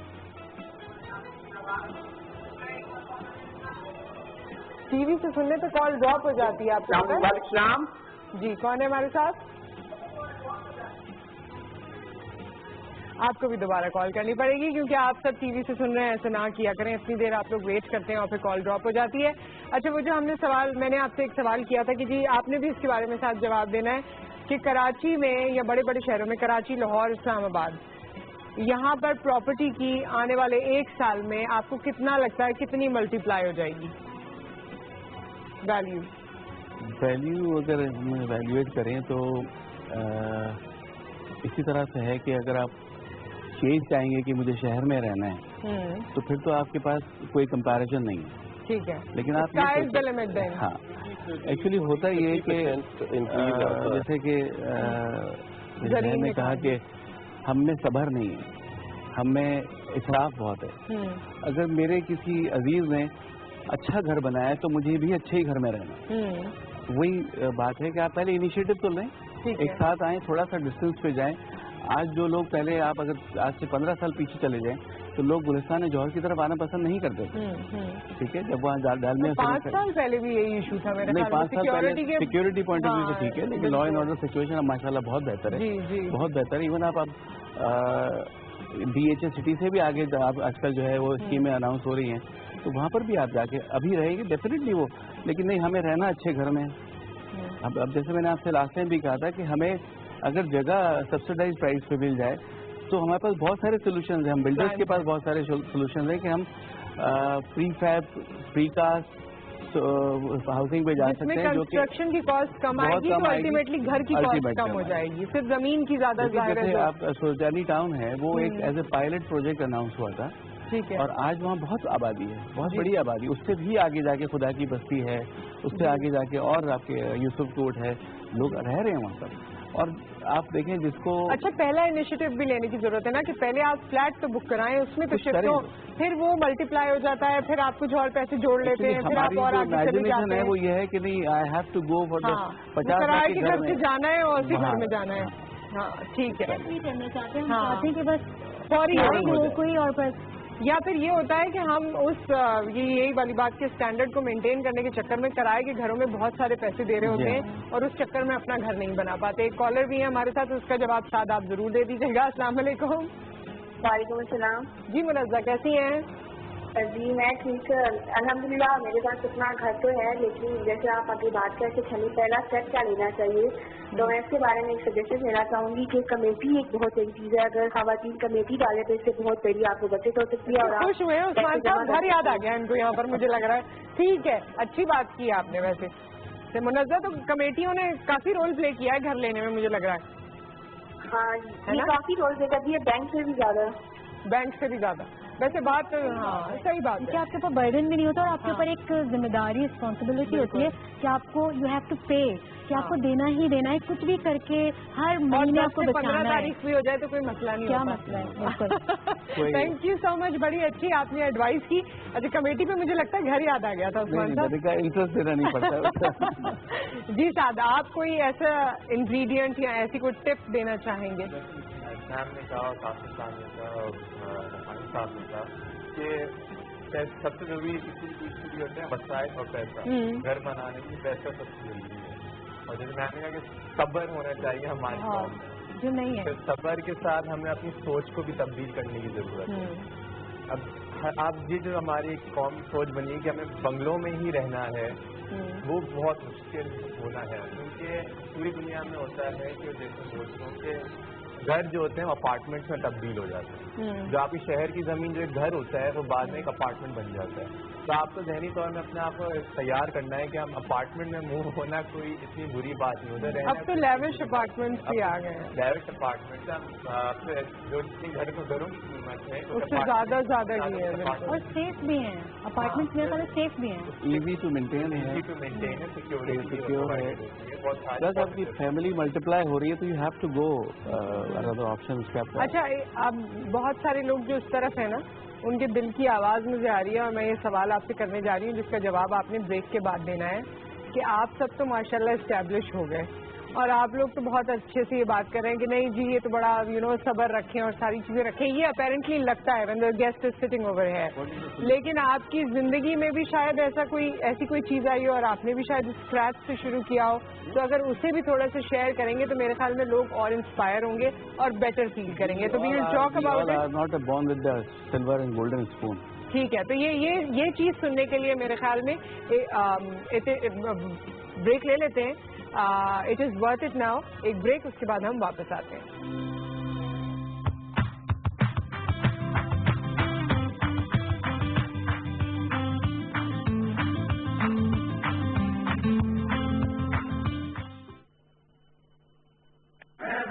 ٹی وی سے سننے تو کال ڈراپ ہو جاتی ہے آپ کو. السلام. جی کون ہے ہمارے ساتھ؟ آپ کو بھی دوبارہ کال کرنی پڑے گی کیونکہ آپ سب ٹی وی سے سن رہے ہیں. ایسا نہ کیا کریں, اتنی دیر آپ لوگ ویٹ کرتے ہیں اور پھر کال ڈراپ ہو جاتی ہے. اچھا, وہ جو ہم نے سوال, میں نے آپ سے ایک سوال کیا تھا کہ جی آپ نے بھی اس کے بارے میں ساتھ جواب دینا ہے کہ کراچی میں یا بڑے بڑے شہروں میں, کراچی, لاہور, اسلام آباد, یہاں پر پراپرٹی کی آنے والے 1 سال میں آپ کو کتنا لگتا ہے کتنی ملٹی پلائی ہو جائے گی ویلیو؟ اگر ہم ایویلویٹ کریں تو اسی طرح سے ہے کہ اگر آپ چینج چاہیں گے کہ مجھے شہر میں رہنا ہے تو پھر تو آپ کے پاس کوئی کمپیریزن نہیں ہے. ٹھیک ہے, لیکن آپ ہاں ایکچولی ہوتا یہ کہ جیسے کہ ذہن نے کہا کہ ہم میں صبر نہیں ہے, ہم میں اسراف بہت ہے. اگر میرے کسی عزیز نے اچھا گھر بنایا تو مجھے بھی اچھے ہی گھر میں رہنا. وہی بات ہے کہ آپ پہلے انیشیٹو تو لیں, ایک ساتھ آئیں, تھوڑا سا ڈسٹینس پہ جائیں. آج جو لوگ پہلے, آپ اگر آج سے 15 سال پیچھے چلے جائیں تو لوگ گلستان جوہر کی طرف آنا پسند نہیں کرتے تھے. ٹھیک ہے, جب وہاں ڈالنے 5 سال پہلے بھی یہی ایشو تھا میرا. نہیں, 5 سال پہلے سیکورٹی پوائنٹ آف ویو سے ٹھیک ہے, لیکن لا اینڈ آرڈر سچویشن اب ماشاء اللہ بہت بہتر ہے, بہت بہتر ہے. ایون آپ ڈی ایچ اے سٹی سے بھی آگے آج کل جو ہے وہ اسکیمیں اناؤنس ہو رہی ہیں, تو وہاں پر بھی آپ جا کے ابھی رہے گی ڈیفینیٹلی وہ, لیکن نہیں, ہمیں رہنا اچھے گھر میں. اب جیسے میں نے آپ سے لاسٹ ٹائم بھی کہا تھا کہ ہمیں اگر جگہ سبسڈائز پرائز پہ مل جائے تو ہمارے پاس بہت سارے سولوشنز ہیں. ہم بلڈرز کے پاس بہت سارے سولوشنز ہیں کہ ہم پری فیب, پری کاسٹ ہاؤسنگ پہ جا سکتے ہیں, جو کہ کنسٹرکشن کی کاسٹ کم آئے گی تو الٹیمیٹلی گھر کی کاسٹ کم ہو جائے گی, صرف زمین کی زیادہ ظاہر ہے. آپ سوچانی ٹاؤن ہے وہ ایک as a pilot project announce ہوا تھا, اور آج وہاں بہت آبادی ہے, بہت بڑی آبادی. اس سے بھی آگے جا کے خدا کی بستی ہے, اس سے آگے جا کے اور آپ کے یوسف کوٹ ہے, لوگ رہ رہے ہیں وہاں پر. اور آپ دیکھیں جس کو, اچھا پہلا انیشیٹو بھی لینے کی ضرورت ہے نا کہ پہلے آپ فلیٹ تو بک کرائیں, اس میں تو شفٹ ہو, پھر وہ ملٹی پلائی ہو جاتا ہے, پھر آپ کچھ اور پیسے جوڑ لیتے ہیں, پھر آپ اور آگے چلے جاتے ہیں. وہ یہ ہے کہ نہیں, I have to go for 50 کرائے کے گھر سے جانا ہے اور اسی گھر میں جانا ہے. ہاں ٹھیک ہے, کرنا چاہتے ہیں, چاہتے ہیں کہ بس فوری کوئی اور بس, یا پھر یہ ہوتا ہے کہ ہم اس یہی والی بات کے اسٹینڈرڈ کو مینٹین کرنے کے چکر میں کرائے کے گھروں میں بہت سارے پیسے دے رہے ہوتے ہیں اور اس چکر میں اپنا گھر نہیں بنا پاتے. ایک کالر بھی ہے ہمارے ساتھ, اس کا جواب شاید آپ ضرور دے دیجیے گا. السلام علیکم. وعلیکم السلام. جی منزہ کیسی ہیں؟ جی میں ٹھیک, الحمدللہ. میرے پاس اتنا گھر تو ہے, لیکن جیسے آپ ابھی بات کرتے ہمیں پہلا اسٹیپ کیا لینا چاہیے, تو میں اس کے بارے میں ایک سجیشن دینا چاہوں گی کہ کمیٹی ایک بہت بڑی چیز ہے. اگر خواتین کمیٹی ڈالے تو اس سے بہت بڑی آپ کو بچت ہو سکتی ہے. اور خوش ہوئے عثمان صاحب, گھر یاد آ گیا ان کو یہاں پر, مجھے لگ رہا ہے. ٹھیک ہے, اچھی بات کی آپ نے. ویسے منزہ تو کمیٹیوں نے کافی رول پلے کیا ہے گھر لینے میں, مجھے لگ رہا ہے. ہاں یہ کافی رول پلے کرتی ہے, بینک سے بھی زیادہ. بینک سے بھی زیادہ. ویسے بات, ہاں صحیح بات ہے کہ آپ کے اوپر برڈن بھی نہیں ہوتا, اور آپ کے اوپر ایک ذمہ داری, رسپانسبلٹی ہوتی ہے کہ آپ کو یو ہیو ٹو پے, کہ آپ کو دینا ہی دینا ہے, کچھ بھی کر کے ہر مہینے آپ کو بچانا ہے. 15 تاریخ بھی ہو جائے تو کوئی مسئلہ نہیں, کیا مسئلہ ہے. تھینک یو سو مچ, بڑی اچھی آپ نے ایڈوائس کی. اچھا کمیٹی پہ مجھے لگتا ہے گھر یاد آ گیا تھا عثمان صاحب. انٹرسٹ دینا نہیں پڑتا. جی سعد, آپ کوئی ایسا انگریڈینٹ یا ایسی کوئی ٹپ دینا چاہیں گے؟ میم نے کہا, کافی صاحب نے کہا, اور صاحب نے کہا کہ سب سے ضروری کسی چیز کے لیے ہوتے ہیں وسائل اور پیسہ. گھر بنانے کی پیسہ سب سے ضروری ہے, اور جیسے میں نے کہا کہ صبر ہونا چاہیے ہمارے پاس, جو نہیں ہے. صبر کے ساتھ ہمیں اپنی سوچ کو بھی تبدیل کرنے کی ضرورت ہے. اب آپ یہ جو ہماری قوم کی سوچ بنی ہے کہ ہمیں بنگلوں میں ہی رہنا ہے, وہ بہت مشکل ہونا ہے, کیونکہ پوری دنیا میں ہوتا ہے کہ جیسے دوستوں کے گھر جو ہوتے ہیں وہ اپارٹمنٹس میں تبدیل ہو جاتے ہیں. جو آپ کی شہر کی زمین جو ایک گھر ہوتا ہے وہ بعد میں ایک اپارٹمنٹ بن جاتا ہے. تو آپ کو ذہنی طور میں اپنے آپ کو تیار کرنا ہے کہ ہم اپارٹمنٹ میں موو ہونا کوئی اتنی بری بات نہیں ہوتا. اب تو لیوش اپارٹمنٹ بھی آ گئے ہیں. لیوش اپارٹمنٹ جو جتنی گھر کو گھروں کی قیمت ہے اس سے زیادہ ہی ہے, اور سیف بھی ہیں اپارٹمنٹ میں, سیف بھی ہیں, ایزی ٹو مینٹین ہے, سیکیور ہے. بس آپ کی فیملی ملٹیپلائی ہو رہی ہے تو you have to go other option. اچھا اب بہت سارے لوگ جو اس طرف ہیں نا ان کے دل کی آواز مجھے آ رہی ہے اور میں یہ سوال آپ سے کرنے جا رہی ہوں جس کا جواب آپ نے بریک کے بعد دینا ہے کہ آپ سب تو ماشاءاللہ اسٹیبلش ہو گئے اور آپ لوگ تو بہت اچھے سے یہ بات کر رہے ہیں کہ نہیں جی یہ تو بڑا صبر رکھیں اور ساری چیزیں رکھیں. یہ اپیرنٹلی لگتا ہے when the guest is sitting over here. لیکن آپ کی زندگی میں بھی شاید ایسی کوئی چیز آئی ہو اور آپ نے بھی شاید اسکریچ سے شروع کیا ہو, تو اگر اسے بھی تھوڑا سا شیئر کریں گے تو میرے خیال میں لوگ اور انسپائر ہوں گے اور بیٹر فیل کریں گے. تو we will talk about it. not born with the silver and golden spoon. ٹھیک ہے, تو یہ چیز سننے کے لیے میرے خیال میں بریک لے لیتے ہیں. It is worth it now. ایک بریک, اس کے بعد ہم واپس آتے ہیں.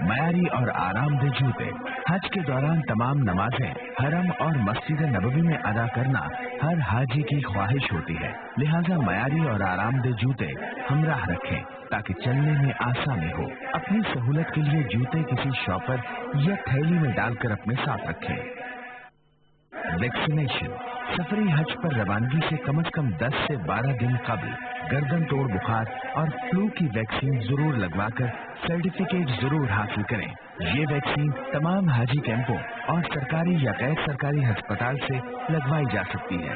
معیاری اور آرام دہ جوتے. حج کے دوران تمام نمازیں حرم اور مسجد نبوی میں ادا کرنا ہر حاجی کی خواہش ہوتی ہے, لہذا معیاری اور آرام دہ جوتے ہمراہ رکھیں تاکہ چلنے میں آسانی ہو. اپنی سہولت کے لیے جوتے کسی شاپر یا تھیلی میں ڈال کر اپنے ساتھ رکھیں. ویکسینیشن. سفری حج پر روانگی سے کم از کم 10 سے 12 دن قبل گردن توڑ بخار اور فلو کی ویکسین ضرور لگوا کر سرٹیفکیٹ ضرور حاصل کریں. یہ ویکسین تمام حاجی کیمپوں اور سرکاری یا غیر سرکاری ہسپتال سے لگوائی جا سکتی ہے.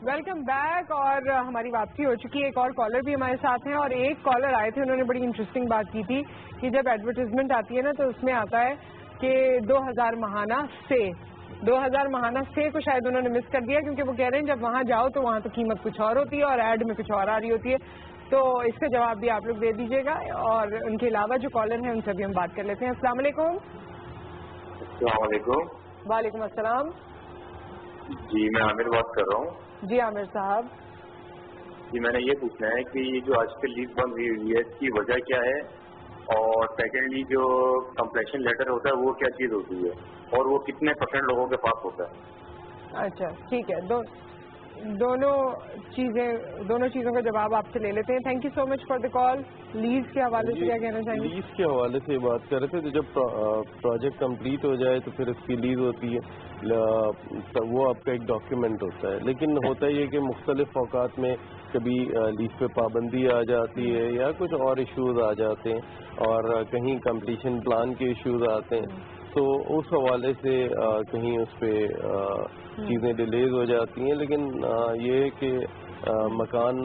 Welcome back. اور ہماری واپسی ہو چکی ہے. ایک اور کالر بھی ہمارے ساتھ ہیں اور ایک کالر آئے تھے, انہوں نے بڑی انٹرسٹنگ بات کی تھی کہ جب ایڈورٹیزمنٹ آتی ہے نا تو اس میں آتا ہے کہ 2000 ماہانہ سے 2000 ماہانہ سے کو شاید انہوں نے مس کر دیا کیونکہ وہ کہہ رہے ہیں جب وہاں جاؤ تو وہاں تو قیمت کچھ اور ہوتی ہے اور ایڈ میں کچھ اور آ رہی ہوتی ہے. تو اس کا جواب بھی آپ لوگ دے دیجیے گا. اور ان کے علاوہ جو کالر ہیں ان سے بھی ہم بات کر لیتے ہیں. السلام علیکم. السلام علیکم. وعلیکم السلام. جی میں عامر بات کر رہا ہوں. جی عامر صاحب. جی میں نے یہ پوچھنا ہے کہ یہ جو آج کل لیز بند ہوئی ہے اس کی وجہ کیا ہے, اور سیکنڈلی جو کمپلیشن لیٹر ہوتا ہے وہ کیا چیز ہوتی ہے اور وہ کتنے % لوگوں کے پاس ہوتا ہے؟ اچھا ٹھیک ہے, دونوں چیزوں کا جواب آپ سے لے لیتے ہیں. Thank you so much for the call. Lease کے حوالے سے کیا کہنا چاہیں گے؟ لیز کے حوالے سے بات کر رہے تھے. تو جب پروجیکٹ کمپلیٹ ہو جائے تو پھر اس کی لیز ہوتی ہے, وہ آپ کا ایک ڈاکیومنٹ ہوتا ہے. لیکن ہوتا یہ کہ مختلف اوقات میں کبھی لیز پہ پابندی آ جاتی ہے یا کچھ اور ایشوز آ جاتے ہیں اور کہیں کمپلیشن پلان کے ایشوز آتے ہیں, تو اس حوالے سے کہیں اس پہ چیزیں ڈیلیز ہو جاتی ہیں. لیکن یہ کہ مکان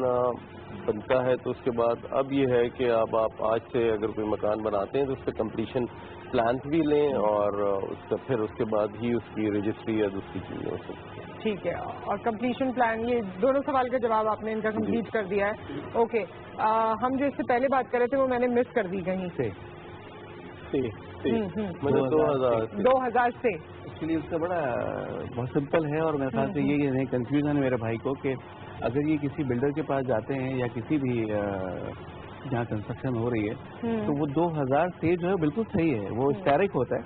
بنتا ہے تو اس کے بعد اب یہ ہے کہ اب آپ آج سے اگر کوئی مکان بناتے ہیں تو اس پہ کمپلیشن پلانس بھی لیں اور پھر اس کے بعد ہی اس کی رجسٹری یا دوسری چیزیں ہو سکتی ہیں. ٹھیک ہے. اور کمپلیشن پلان, یہ دونوں سوال کا جواب آپ نے ان کا کمپلیٹ کر دیا ہے. اوکے, ہم جو اس سے پہلے بات کر رہے تھے وہ میں نے مس کر دی کہیں سے. 2000 سے. ایکچولی اس کا بہت سمپل ہے اور میرے خیال سے یہ کنفیوژن ہے میرے بھائی کو کہ اگر یہ کسی بلڈر کے پاس جاتے ہیں یا کسی بھی جہاں کنسٹرکشن ہو رہی ہے تو وہ 2000 سے جو ہے بالکل صحیح ہے. وہ اسٹیرک ہوتا ہے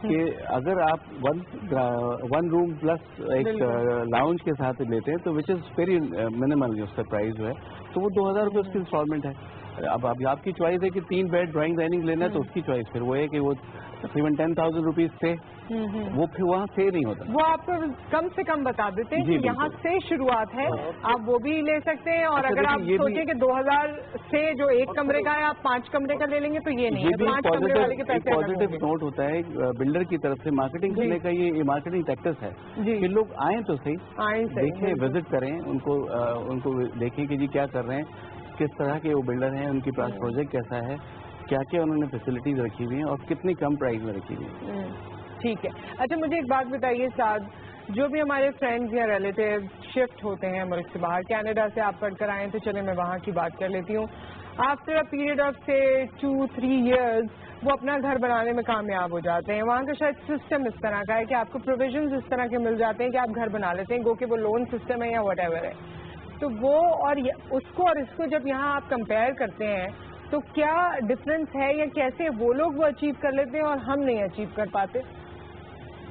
کہ اگر آپ 1 روم پلس ایک لاؤنج کے ساتھ لیتے ہیں تو وچ از ویری منیمل اس کا پرائز جو ہے, تو وہ 2000 روپے اس کی انسٹالمنٹ ہے. اب آپ کی چوائس ہے کہ 3 بیڈ ڈرائنگ ڈائننگ لینا ہے تو اس کی چوائس پھر وہ ہے کہ وہ تقریباً 10,000 روپیز سے وہ پھر وہاں سے نہیں ہوتا. وہ آپ کو کم سے کم بتا دیتے ہیں کہ یہاں سے شروعات ہے, آپ وہ بھی لے سکتے ہیں. اور اگر آپ سوچیں کہ 2000 سے جو 1 کمرے کا ہے آپ 5 کمرے کا لے لیں گے تو یہ نہیں ہے. 5 کمرے والے کے پیسے پازیٹیو نوٹ ہوتا ہے بلڈر کی طرف سے مارکیٹنگ کرنے کا. یہ مارکیٹنگ ٹیکٹس ہے کہ لوگ آئیں تو صحیح, دیکھیں, وزٹ کریں, ان کو دیکھیں کہ جی کیا کر رہے ہیں, کس طرح کے وہ بلڈر ہیں, ان کے پاس پروجیکٹ کیسا ہے, کیا کیا انہوں نے فیسلٹیز رکھی ہوئی ہیں اور کتنی کم پرائز میں رکھی ہوئی ہیں. ٹھیک ہے. اچھا مجھے ایک بات بتائیے سعد, جو بھی ہمارے فرینڈز یا ریلیٹیو شفٹ ہوتے ہیں ملک سے باہر, کینیڈا سے آپ پڑھ کر آئے تو چلے میں وہاں کی بات کر لیتی ہوں. آفٹر اے پیریڈ آف سے 2-3 ایئرز وہ اپنا گھر بنانے میں کامیاب ہو جاتے ہیں. وہاں کا شاید سسٹم اس طرح کا ہے کہ آپ کو پروویژنز اس طرح کے مل جاتے ہیں کہ آپ گھر بنا لیتے ہیں, گو کہ وہ لون سسٹم ہے یا وٹ ایور ہے. تو وہ اور اس کو اور اس کو جب یہاں آپ کمپیئر کرتے ہیں تو کیا ڈفرینس ہے یا کیسے وہ لوگ وہ اچیو کر لیتے ہیں اور ہم نہیں اچیو کر پاتے؟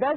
10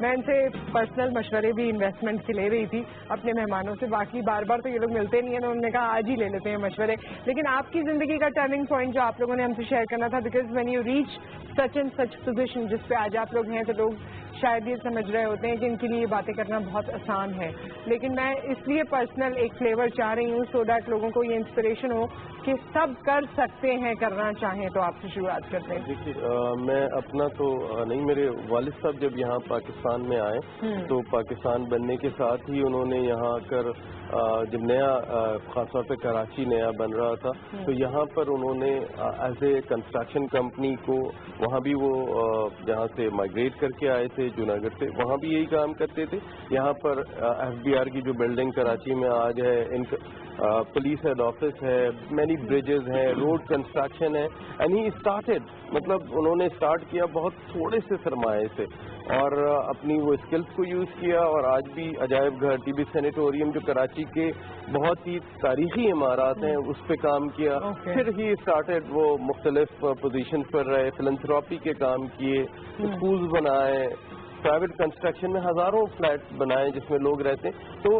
میں ان سے پرسنل مشورے بھی انویسٹمنٹ کے لے رہی تھی اپنے مہمانوں سے. باقی بار بار تو یہ لوگ ملتے نہیں ہیں, انہوں نے کہا آج ہی لے لیتے ہیں مشورے. لیکن آپ کی زندگی کا ٹرننگ پوائنٹ جو آپ لوگوں نے ہم سے شیئر کرنا تھا, because when you reach such and such position جس پہ آج آپ لوگ ہیں, تو لوگ شاید یہ سمجھ رہے ہوتے ہیں کہ ان کے لیے یہ باتیں کرنا بہت آسان ہے. لیکن میں اس لیے پرسنل ایک فلیور چاہ رہی ہوں سو دیٹ لوگوں کو یہ انسپریشن ہو کہ سب کر سکتے ہیں, کرنا چاہیں تو. آپ سے شروعات کرتے ہیں. دیکھیے میں اپنا تو نہیں, میرے والد صاحب جب یہاں پاکستان میں آئے تو پاکستان بننے کے ساتھ ہی انہوں نے یہاں آ کر جب نیا خاص طور پہ کراچی نیا بن رہا تھا تو یہاں پر انہوں نے ایز اے کنسٹرکشن کمپنی کو, وہاں بھی وہ جہاں سے مائگریٹ کر کے آئے تھے جوناگڑھ سے, وہاں بھی یہی کام کرتے تھے. یہاں پر FBR کی جو بلڈنگ کراچی میں آج ہے, پولیس ہیڈ آفس ہے, مینی بریجز ہیں, روڈ کنسٹرکشن ہے, اینڈ ہی اسٹارٹیڈ, مطلب انہوں نے اسٹارٹ کیا بہت تھوڑے سے سرمایے سے اور اپنی وہ اسکلس کو یوز کیا. اور آج بھی عجائب گھر, ٹی بی سینیٹوریم جو کراچی کے بہت ہی تاریخی عمارات ہیں اس پہ کام کیا. پھر ہی اسٹارٹیڈ وہ مختلف پوزیشن پر رہے, فلنتھراپی کے کام کیے, اسکولز بنائے, پرائیویٹ کنسٹرکشن میں ہزاروں فلیٹ بنائے جس میں لوگ رہتے ہیں. تو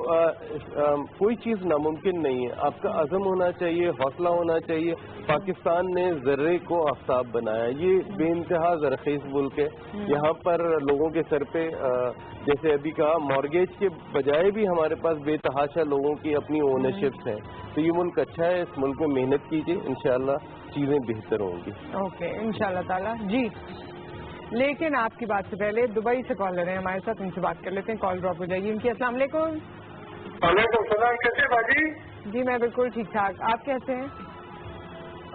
کوئی چیز ناممکن نہیں ہے, آپ کا عزم ہونا چاہیے, حوصلہ ہونا چاہیے. پاکستان نے ذرے کو آفتاب بنایا, یہ بے انتہا زرخیز ملک ہے. یہاں پر لوگوں کے سر پہ جیسے ابھی کہا مارگیج کے بجائے بھی ہمارے پاس بے تحاشا لوگوں کی اپنی اونرشپس ہیں. تو یہ ملک اچھا ہے, اس ملک میں محنت کیجیے, انشاءاللہ چیزیں بہتر ہوں گی. اوکے انشاءاللہ تعالیٰ. جی لیکن آپ کی بات سے پہلے دبئی سے کال لے رہے ہیں ہمارے ساتھ, ان سے بات کر لیتے ہیں. کال ڈراپ ہو جائے گی ان کی. السلام علیکم. وعلیکم السلام. کیسے باجی؟ جی میں بالکل ٹھیک ٹھاک, آپ کیسے ہیں؟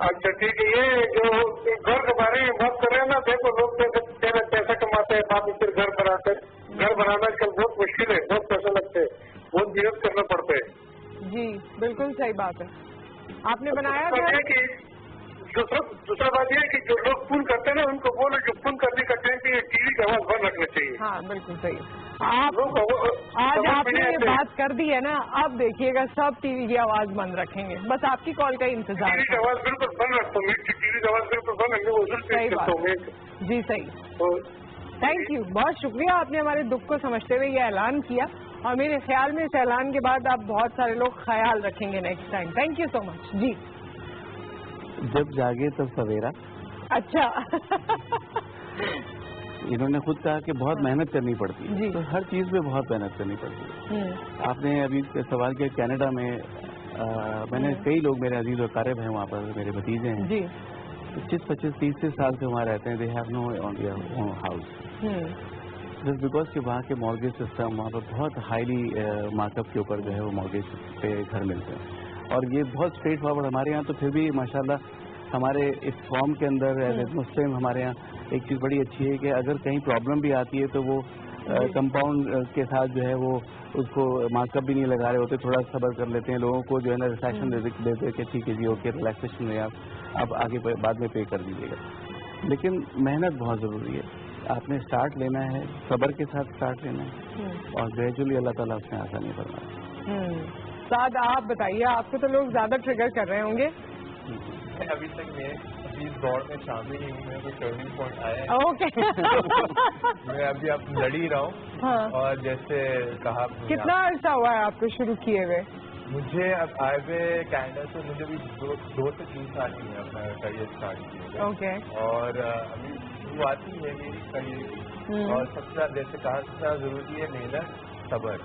اچھا ٹھیک ہے. یہ جو گھر کے بارے میں بات کر رہے ہیں نا, دیکھو لوگ پیسہ کماتے ہیں, بعد میں پھر گھر بناتے ہیں. گھر بنانا آج کل بہت مشکل ہے, بہت پیسہ لگتے ہیں, بہت محنت کرنا پڑتا ہے. جی بالکل صحیح بات ہے. آپ نے بنایا کیا؟ دوسرا بات یہ ہے کہ جو لوگ فون کرتے ہیں نا ان کو بولو جو فون کرنے کا ٹائم پہ ٹی وی کی آواز بند رکھنا چاہیے. ہاں بالکل صحیح. آج آپ نے یہ بات کر دی ہے نا, اب دیکھیے گا سب ٹی وی کی آواز بند رکھیں گے, بس آپ کی کال کا انتظار. ٹی وی کی آواز بالکل بند رکھتا ہوں, ٹی وی کی آواز بالکل بند رکھتا ہوں. جی صحیح. تھینک یو, بہت شکریہ. آپ نے ہمارے دکھ کو سمجھتے ہوئے یہ اعلان کیا, اور میرے خیال میں اس اعلان کے بعد آپ بہت سارے لوگ خیال رکھیں گے next time. Thank you so much. جی جب جاگے تب سویرا. اچھا انہوں نے خود کہا کہ بہت محنت کرنی پڑتی ہے, تو ہر چیز میں بہت محنت کرنی پڑتی ہے. آپ نے ابھی سوال کیا کینیڈا میں, میں نے کئی لوگ میرے عزیز و قارب ہیں وہاں پر, میرے بھتیجے ہیں, 25-30 سال سے وہاں رہتے ہیں. They have no on their own house, just because کہ وہاں کے مارگیج سسٹم وہاں پر بہت ہائیلی مارک اپ کے اوپر جو ہے وہ مارگیج پہ گھر ملتے ہیں. اور یہ بہت اسٹریٹ فارورڈ. ہمارے یہاں تو پھر بھی ماشاءاللہ ہمارے اس فارم کے اندر مسلم ہمارے یہاں ایک چیز بڑی اچھی ہے کہ اگر کہیں پرابلم بھی آتی ہے تو وہ کمپاؤنڈ کے ساتھ جو ہے وہ اس کو مارک اپ بھی نہیں لگا رہے ہوتے, تھوڑا صبر کر لیتے ہیں. لوگوں کو جو ہے نا ریلیکسیشن دیتے کہ ٹھیک ہے جی اوکے ریلیکسیشن ہے, آپ آگے بعد میں پے کر دیجیے گا. لیکن محنت بہت ضروری ہے. آپ نے اسٹارٹ لینا ہے, صبر کے ساتھ اسٹارٹ لینا ہے, اور گریجولی اللہ تعالیٰ اس میں آسانی فرمائے. سعد آپ بتائیے, آپ کو تو لوگ زیادہ ٹریگر کر رہے ہوں گے. ابھی تک میں اس دور میں شامل ہی ہوں, میں کوئی ٹرننگ پوائنٹ آیا ہے. اوکے میں ابھی اب لڑ ہی رہا ہوں. اور جیسے کہا, کتنا عرصہ ہوا ہے آپ کو شروع کیے ہوئے؟ مجھے اب آئے ہوئے کینیڈا سے مجھے بھی 2 سے 3 سال ہی ہے اپنا کریئر اسٹارٹ کیا. اوکے. اور ابھی شروعات ہی ہے میری کریئر, اور سب سے جیسے کہا سب سے ضروری ہے محنت, صبر,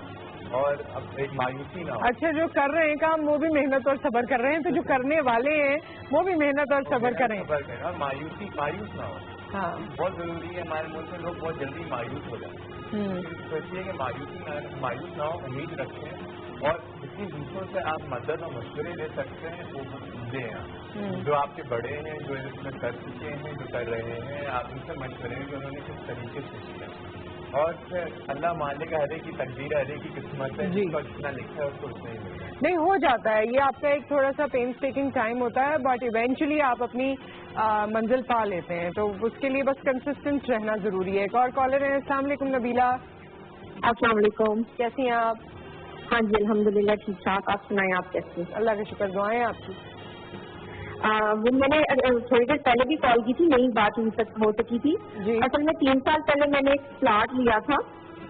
اور اب ایک مایوسی نہ ہو. اچھا, جو کر رہے ہیں کام وہ بھی محنت اور صبر کر رہے ہیں, تو جو کرنے والے ہیں وہ بھی محنت اور صبر کریں. اور مایوس نہ ہو. ہاں بہت ضروری ہے. ہمارے ملک میں لوگ بہت جلدی مایوس ہو جاتے ہیں. سوچیے کہ مایوس نہ ہو, امید رکھیں, اور جتنی دوسروں سے آپ مدد اور مشورے لے سکتے ہیں وہ دیں. جو آپ کے بڑے ہیں, جو اس میں کر چکے ہیں, جو کر رہے ہیں, آپ ان سے مشورے کہ انہوں نے کس طریقے سے کیا. اور پھر اللہ مالک ہر ایک کی تقدیر, ہر ایک کی قسمت ہے, جس کو جتنا لکھا ہے اس کو اتنا ہی نہیں ہو جاتا ہے. یہ آپ کا ایک تھوڑا سا پین ٹیکنگ ٹائم ہوتا ہے, بٹ ایونچولی آپ اپنی منزل پا لیتے ہیں. تو اس کے لیے بس کنسسٹنٹ رہنا ضروری ہے. ایک اور کالر ہے. السلام علیکم نبیلہ. السلام علیکم. کیسی ہیں آپ؟ ہاں جی الحمدللہ ٹھیک ٹھاک. آپ سنائیں آپ کیسے؟ اللہ کا شکر, دعائیں آپ کی. وہ میں نے تھوڑی دیر پہلے بھی کال کی تھی, نہیں بات ہو سکی تھی. اصل میں 3 سال پہلے میں نے ایک پلاٹ لیا تھا,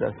10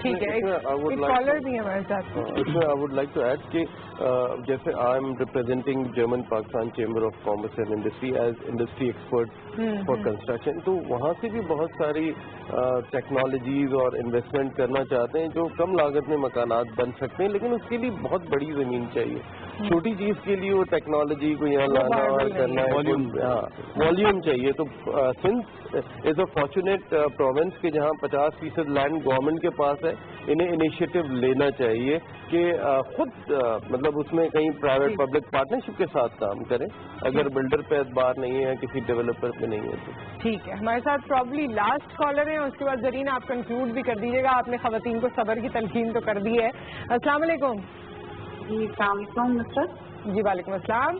ٹھیک ہے، ایک کالر بھی ہمارے ساتھ. اس میں I would like to add کہ جیسے I am representing German Pakistan chamber of commerce and industry as industry expert for construction, تو وہاں سے بھی بہت ساری ٹیکنالوجیز اور انویسٹمنٹ کرنا چاہتے ہیں جو کم لاگت میں مکانات بن سکتے ہیں، لیکن اس کے لیے بہت بڑی زمین چاہیے. چھوٹی چیز کے لیے وہ ٹیکنالوجی کو یہاں لانا اور کرنا ہے، والیوم چاہیے. تو سنس از اے فارچونیٹ پروونس کہ جہاں 50% لینڈ گورنمنٹ کے پاس ہے، انہیں انیشیٹو لینا چاہیے کہ خود مطلب اس میں کہیں پرائیویٹ پبلک پارٹنرشپ کے ساتھ کام کریں، اگر بلڈر پہ اعتبار نہیں ہے، کسی ڈیولپر پہ نہیں ہے تو. ٹھیک ہے، ہمارے ساتھ پرابلی لاسٹ کالر ہیں، اس کے بعد زرین آپ کنکلوڈ بھی کر دیجیے گا. آپ نے خواتین کو صبر کی تلقین تو کر دی ہے. السلام علیکم. جی السلام علیکم مستر. جی وعلیکم السلام.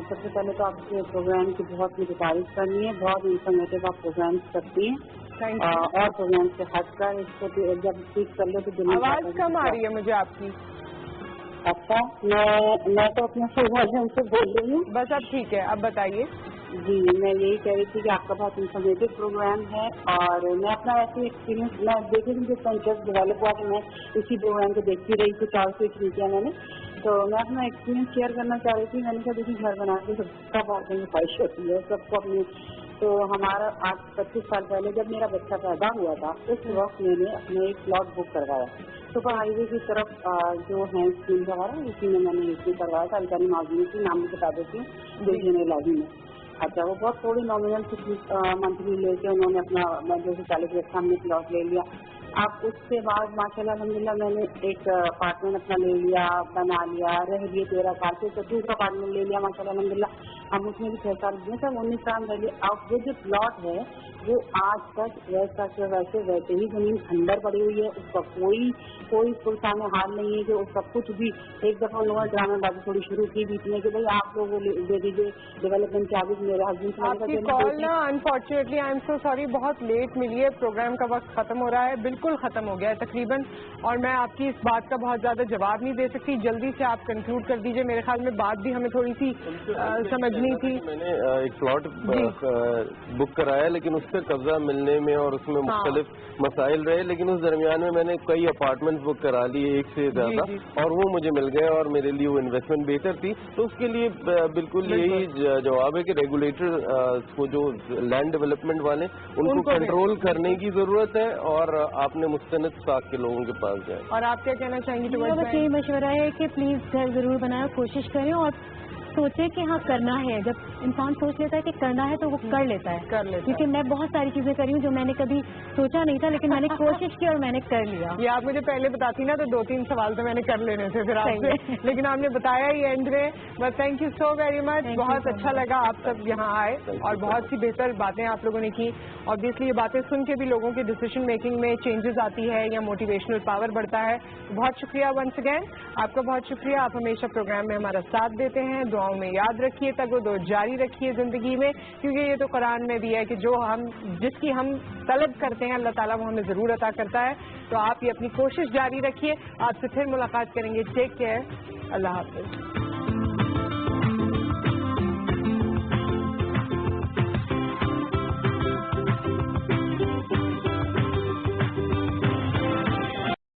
سب سے پہلے تو آپ کے پروگرام کی بہت مجھے تعریف کرنی ہے، بہت انفارمیٹیو آپ پروگرامس کرتی ہیں اور پروگرام سے ہٹ کر اس کو جب اسپیک کر لو تو آواز کم آ رہی ہے مجھے آپ کی. اچھا میں تو اپنے پروگرام سے بول رہی ہوں. بس اب ٹھیک ہے، اب بتائیے. جی میں یہی کہہ رہی تھی کہ آپ کا بہت انفارمیٹیو پروگرام ہے اور میں اپنا ایسے ایکسپیرینس میں دیکھی مجھے انٹرسٹ ڈیولپ ہوا کہ میں اسی پروگرام کو دیکھتی رہی کچھ اور سوچ نہیں کیا میں نے، تو میں اپنا ایکسپیرینس شیئر کرنا چاہ رہی تھی. میں نے کہا دیکھیے گھر بنا کے سب کا بات میں خواہش ہوتی ہے سب کو اپنی. تو ہمارا آج 25 سال پہلے جب میرا بچہ پیدا ہوا تھا اس وقت میں نے اپنا ایک پلاٹ بک کروایا سپر ہائی وے کی طرف جو ہے اسکول وغیرہ اسی میں نے رجسٹر کروایا تھا. الکاری معذوری کی نام بتا دیتی ہوں دیکھنے لازمی میں. اچھا وہ بہت تھوڑی نامنل منتھلی لے کے انہوں نے اپنا جو 40 رکھا ہم نے پلاٹ لے لیا. اب اس کے بعد ماشاء اللہ الحمد للہ میں نے ایک اپارٹمنٹ اپنا لے لیا، بنا لیا، رہ لیے 13 سال سے. تو دوسرا اپارٹمنٹ لے لیا ماشاء اللہ الحمد للہ. ہم اس میں بھی 6 سال دیے تھے، 19 سال رہ لیے. اب وہ جو پلاٹ ہے وہ آج تک ویسے ہی زمین کھنڈر پڑی ہوئی ہے. اس کا کوئی سامنے حال نہیں ہے کہ اس کا کچھ بھی. ایک دفعہ ان لوگوں نے ڈرامے بازی تھوڑی شروع کی بیچ میں کہ بھائی آپ لوگ دے دیجیے ڈیولپمنٹ چارجز. میرے ہسبینڈ آپ کی کال نا unfortunately I am so sorry بہت لیٹ ملی ہے. پروگرام کا وقت ختم ہو رہا ہے، بالکل ختم ہو گیا ہے تقریباً، اور میں آپ کی اس بات کا بہت زیادہ جواب نہیں دے سکتی. جلدی سے آپ کنکلوڈ کر دیجیے. میرے خیال میں بات بھی ہمیں تھوڑی سی سمجھنی تھی. میں نے ایک پلاٹ بک کرایا لیکن اس سے قبضہ ملنے میں اور اس میں مختلف مسائل رہے، لیکن اس درمیان میں میں نے کئی اپارٹمنٹ بک کرا لیے ایک سے زیادہ اور وہ مجھے مل گئے اور میرے لیے وہ انویسٹمنٹ بہتر تھی. تو اس کے لیے بالکل یہی جواب ہے کہ ریگولیٹر کو جو لینڈ ڈیولپمنٹ والے ان کو کنٹرول کرنے کی ضرورت ہے اور آپ نے مستند ساکھ کے لوگوں کے پاس جائیں. اور آپ کیا کہنا چاہیں گے؟ میرا بس یہی مشورہ ہے کہ پلیز گھر ضرور بنائیں، کوشش کریں اور سوچے کہ ہاں کرنا ہے. جب انسان سوچ لیتا ہے کہ کرنا ہے تو وہ کر لیتا ہے. کیونکہ میں بہت ساری چیزیں کری ہوں جو میں نے کبھی سوچا نہیں تھا لیکن میں نے کوشش کی اور میں نے کر لیا. یہ آپ مجھے پہلے بتاتی نا تو 2-3 سوال تو میں نے کر لینے تھے پھر آپ سے، لیکن آپ نے بتایا ہی اینڈ میں. بس thank you so very much. بہت اچھا لگا آپ سب یہاں آئے اور بہت سی بہتر باتیں آپ لوگوں نے کی. آبویسلی یہ باتیں سن کے بھی لوگوں کی ڈیسیشن میکنگ میں چینجز آتی ہے یا موٹیویشنل پاور بڑھتا ہے. بہت شکریہ ونس اگین آپ کا، بہت شکریہ. آپ ہمیشہ پروگرام میں ہمارا ساتھ دیتے ہیں. دعاؤں میں یاد رکھیے، تگودو جاری رکھیے زندگی میں، کیونکہ یہ تو قرآن میں بھی ہے کہ جس کی ہم طلب کرتے ہیں اللہ تعالیٰ وہ ہمیں ضرور عطا کرتا ہے. تو آپ یہ اپنی کوشش جاری رکھیے. آپ سے پھر ملاقات کریں گے. Take care. اللہ حافظ.